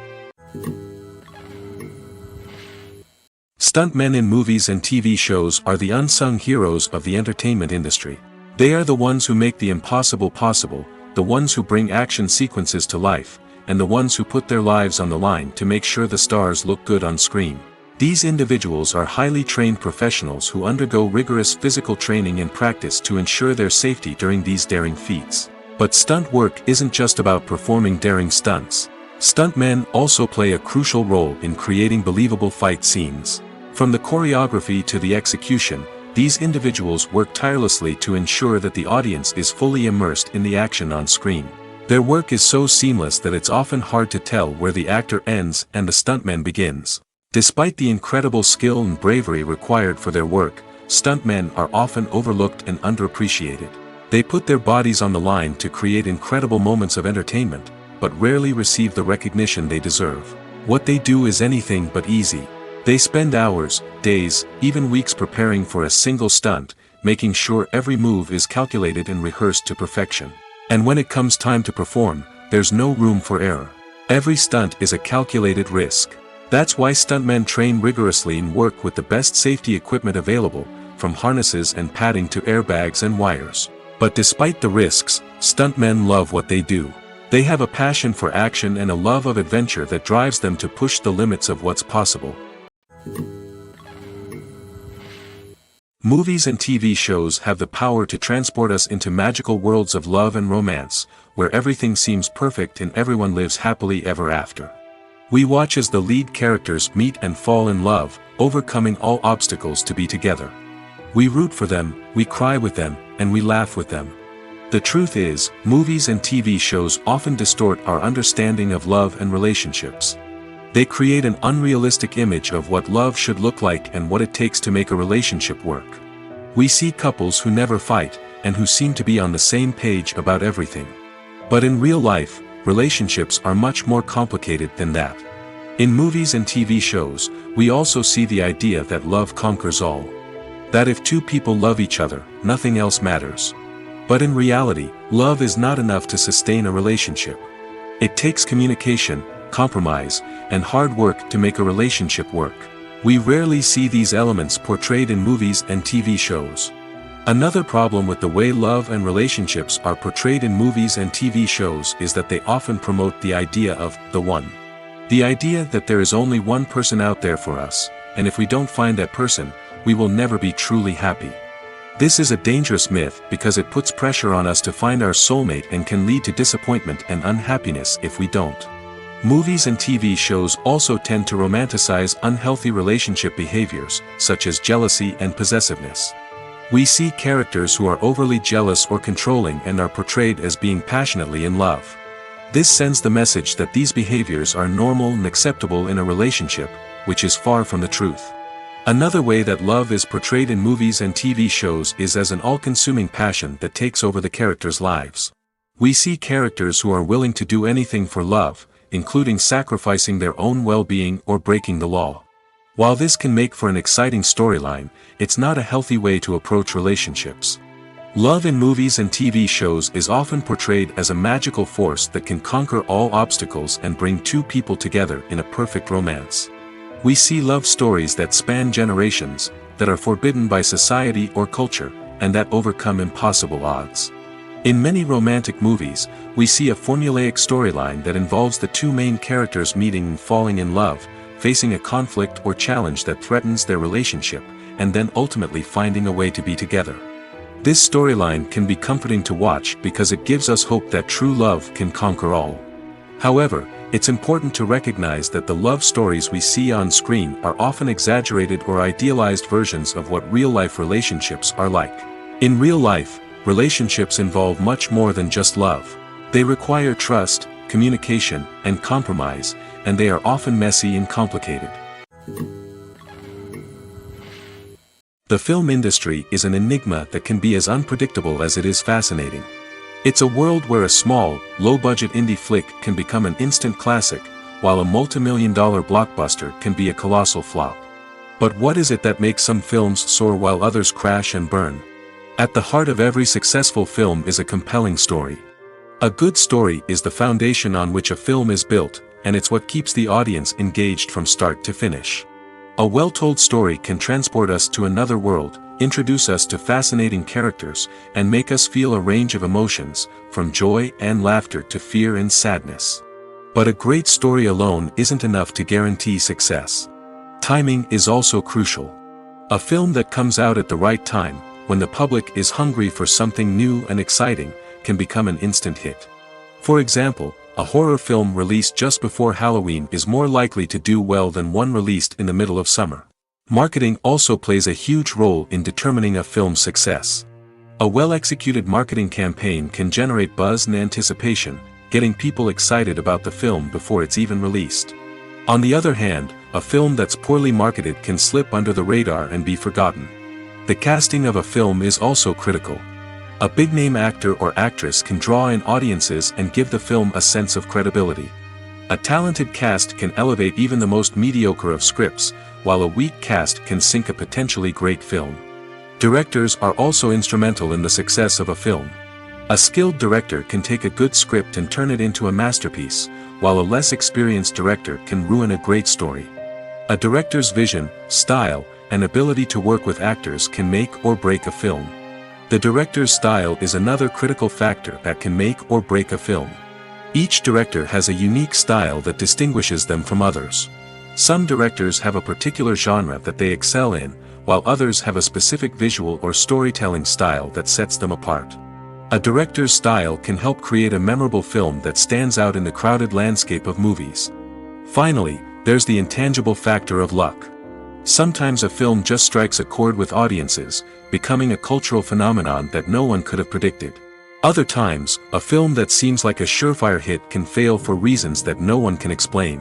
Stuntmen in movies and TV shows are the unsung heroes of the entertainment industry. They are the ones who make the impossible possible, the ones who bring action sequences to life, and the ones who put their lives on the line to make sure the stars look good on screen. These individuals are highly trained professionals who undergo rigorous physical training and practice to ensure their safety during these daring feats. But stunt work isn't just about performing daring stunts. Stuntmen also play a crucial role in creating believable fight scenes. From the choreography to the execution, these individuals work tirelessly to ensure that the audience is fully immersed in the action on screen. Their work is so seamless that it's often hard to tell where the actor ends and the stuntman begins. Despite the incredible skill and bravery required for their work, stuntmen are often overlooked and underappreciated. They put their bodies on the line to create incredible moments of entertainment, but rarely receive the recognition they deserve. What they do is anything but easy. They spend hours, days, even weeks preparing for a single stunt, making sure every move is calculated and rehearsed to perfection. And when it comes time to perform, there's no room for error. Every stunt is a calculated risk. That's why stuntmen train rigorously and work with the best safety equipment available, from harnesses and padding to airbags and wires. But despite the risks, stuntmen love what they do. They have a passion for action and a love of adventure that drives them to push the limits of what's possible. Movies and TV shows have the power to transport us into magical worlds of love and romance, where everything seems perfect and everyone lives happily ever after. We watch as the lead characters meet and fall in love, overcoming all obstacles to be together. We root for them, we cry with them, and we laugh with them. The truth is, movies and TV shows often distort our understanding of love and relationships. They create an unrealistic image of what love should look like and what it takes to make a relationship work. We see couples who never fight, and who seem to be on the same page about everything. But in real life, relationships are much more complicated than that. In movies and TV shows, we also see the idea that love conquers all. That if two people love each other, nothing else matters. But in reality, love is not enough to sustain a relationship. It takes communication, compromise, and hard work to make a relationship work. We rarely see these elements portrayed in movies and TV shows. Another problem with the way love and relationships are portrayed in movies and TV shows is that they often promote the idea of the one. The idea that there is only one person out there for us, and if we don't find that person, we will never be truly happy. This is a dangerous myth because it puts pressure on us to find our soulmate and can lead to disappointment and unhappiness if we don't. Movies and TV shows also tend to romanticize unhealthy relationship behaviors, such as jealousy and possessiveness. We see characters who are overly jealous or controlling and are portrayed as being passionately in love. This sends the message that these behaviors are normal and acceptable in a relationship, which is far from the truth. Another way that love is portrayed in movies and TV shows is as an all-consuming passion that takes over the characters' lives. We see characters who are willing to do anything for love, including sacrificing their own well-being or breaking the law. While this can make for an exciting storyline, it's not a healthy way to approach relationships. Love in movies and TV shows is often portrayed as a magical force that can conquer all obstacles and bring two people together in a perfect romance. We see love stories that span generations, that are forbidden by society or culture, and that overcome impossible odds. In many romantic movies, we see a formulaic storyline that involves the two main characters meeting and falling in love, facing a conflict or challenge that threatens their relationship, and then ultimately finding a way to be together. This storyline can be comforting to watch because it gives us hope that true love can conquer all. However, it's important to recognize that the love stories we see on screen are often exaggerated or idealized versions of what real-life relationships are like. In real life, relationships involve much more than just love. They require trust, communication, and compromise, and they are often messy and complicated. The film industry is an enigma that can be as unpredictable as it is fascinating. It's a world where a small, low-budget indie flick can become an instant classic, while a multi-million-dollar blockbuster can be a colossal flop. But what is it that makes some films soar while others crash and burn? At the heart of every successful film is a compelling story. A good story is the foundation on which a film is built, and it's what keeps the audience engaged from start to finish. A well-told story can transport us to another world, introduce us to fascinating characters, and make us feel a range of emotions, from joy and laughter to fear and sadness. But a great story alone isn't enough to guarantee success. Timing is also crucial. A film that comes out at the right time, when the public is hungry for something new and exciting, can become an instant hit. For example, a horror film released just before Halloween is more likely to do well than one released in the middle of summer. Marketing also plays a huge role in determining a film's success. A well-executed marketing campaign can generate buzz and anticipation, getting people excited about the film before it's even released. On the other hand, a film that's poorly marketed can slip under the radar and be forgotten. The casting of a film is also critical. A big-name actor or actress can draw in audiences and give the film a sense of credibility. A talented cast can elevate even the most mediocre of scripts, while a weak cast can sink a potentially great film. Directors are also instrumental in the success of a film. A skilled director can take a good script and turn it into a masterpiece, while a less experienced director can ruin a great story. A director's vision, style, and ability to work with actors can make or break a film. The director's style is another critical factor that can make or break a film. Each director has a unique style that distinguishes them from others. Some directors have a particular genre that they excel in, while others have a specific visual or storytelling style that sets them apart. A director's style can help create a memorable film that stands out in the crowded landscape of movies. Finally, there's the intangible factor of luck. Sometimes a film just strikes a chord with audiences, becoming a cultural phenomenon that no one could have predicted. Other times, a film that seems like a surefire hit can fail for reasons that no one can explain.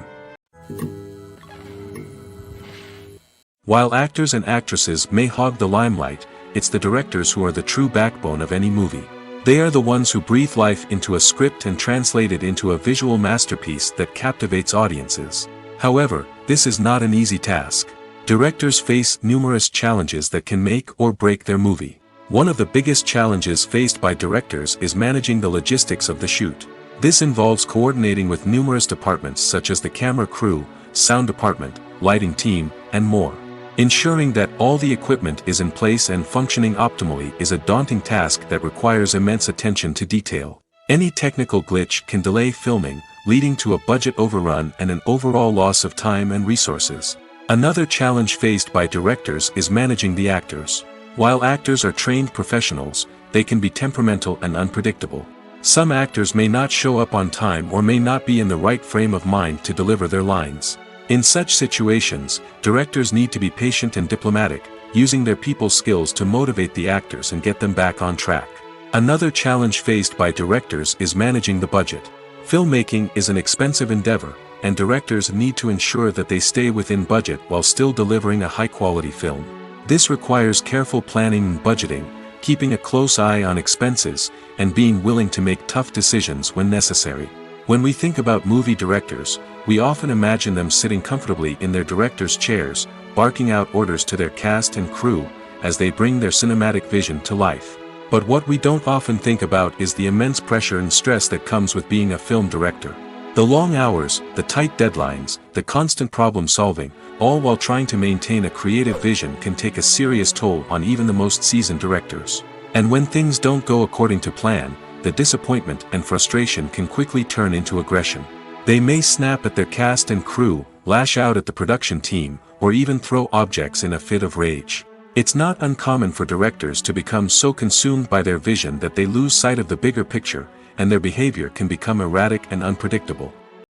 While actors and actresses may hog the limelight, it's the directors who are the true backbone of any movie. They are the ones who breathe life into a script and translate it into a visual masterpiece that captivates audiences. However, this is not an easy task. Directors face numerous challenges that can make or break their movie. One of the biggest challenges faced by directors is managing the logistics of the shoot. This involves coordinating with numerous departments such as the camera crew, sound department, lighting team, and more. Ensuring that all the equipment is in place and functioning optimally is a daunting task that requires immense attention to detail. Any technical glitch can delay filming, leading to a budget overrun and an overall loss of time and resources. Another challenge faced by directors is managing the actors. While actors are trained professionals, they can be temperamental and unpredictable. Some actors may not show up on time or may not be in the right frame of mind to deliver their lines. In such situations, directors need to be patient and diplomatic, using their people skills to motivate the actors and get them back on track. Another challenge faced by directors is managing the budget. Filmmaking is an expensive endeavor, and directors need to ensure that they stay within budget while still delivering a high-quality film. This requires careful planning and budgeting, keeping a close eye on expenses, and being willing to make tough decisions when necessary. When we think about movie directors, we often imagine them sitting comfortably in their director's chairs, barking out orders to their cast and crew, as they bring their cinematic vision to life. But what we don't often think about is the immense pressure and stress that comes with being a film director. The long hours, the tight deadlines, the constant problem solving, all while trying to maintain a creative vision can take a serious toll on even the most seasoned directors. And when things don't go according to plan, the disappointment and frustration can quickly turn into aggression. They may snap at their cast and crew, lash out at the production team, or even throw objects in a fit of rage. It's not uncommon for directors to become so consumed by their vision that they lose sight of the bigger picture, and their behavior can become erratic and unpredictable.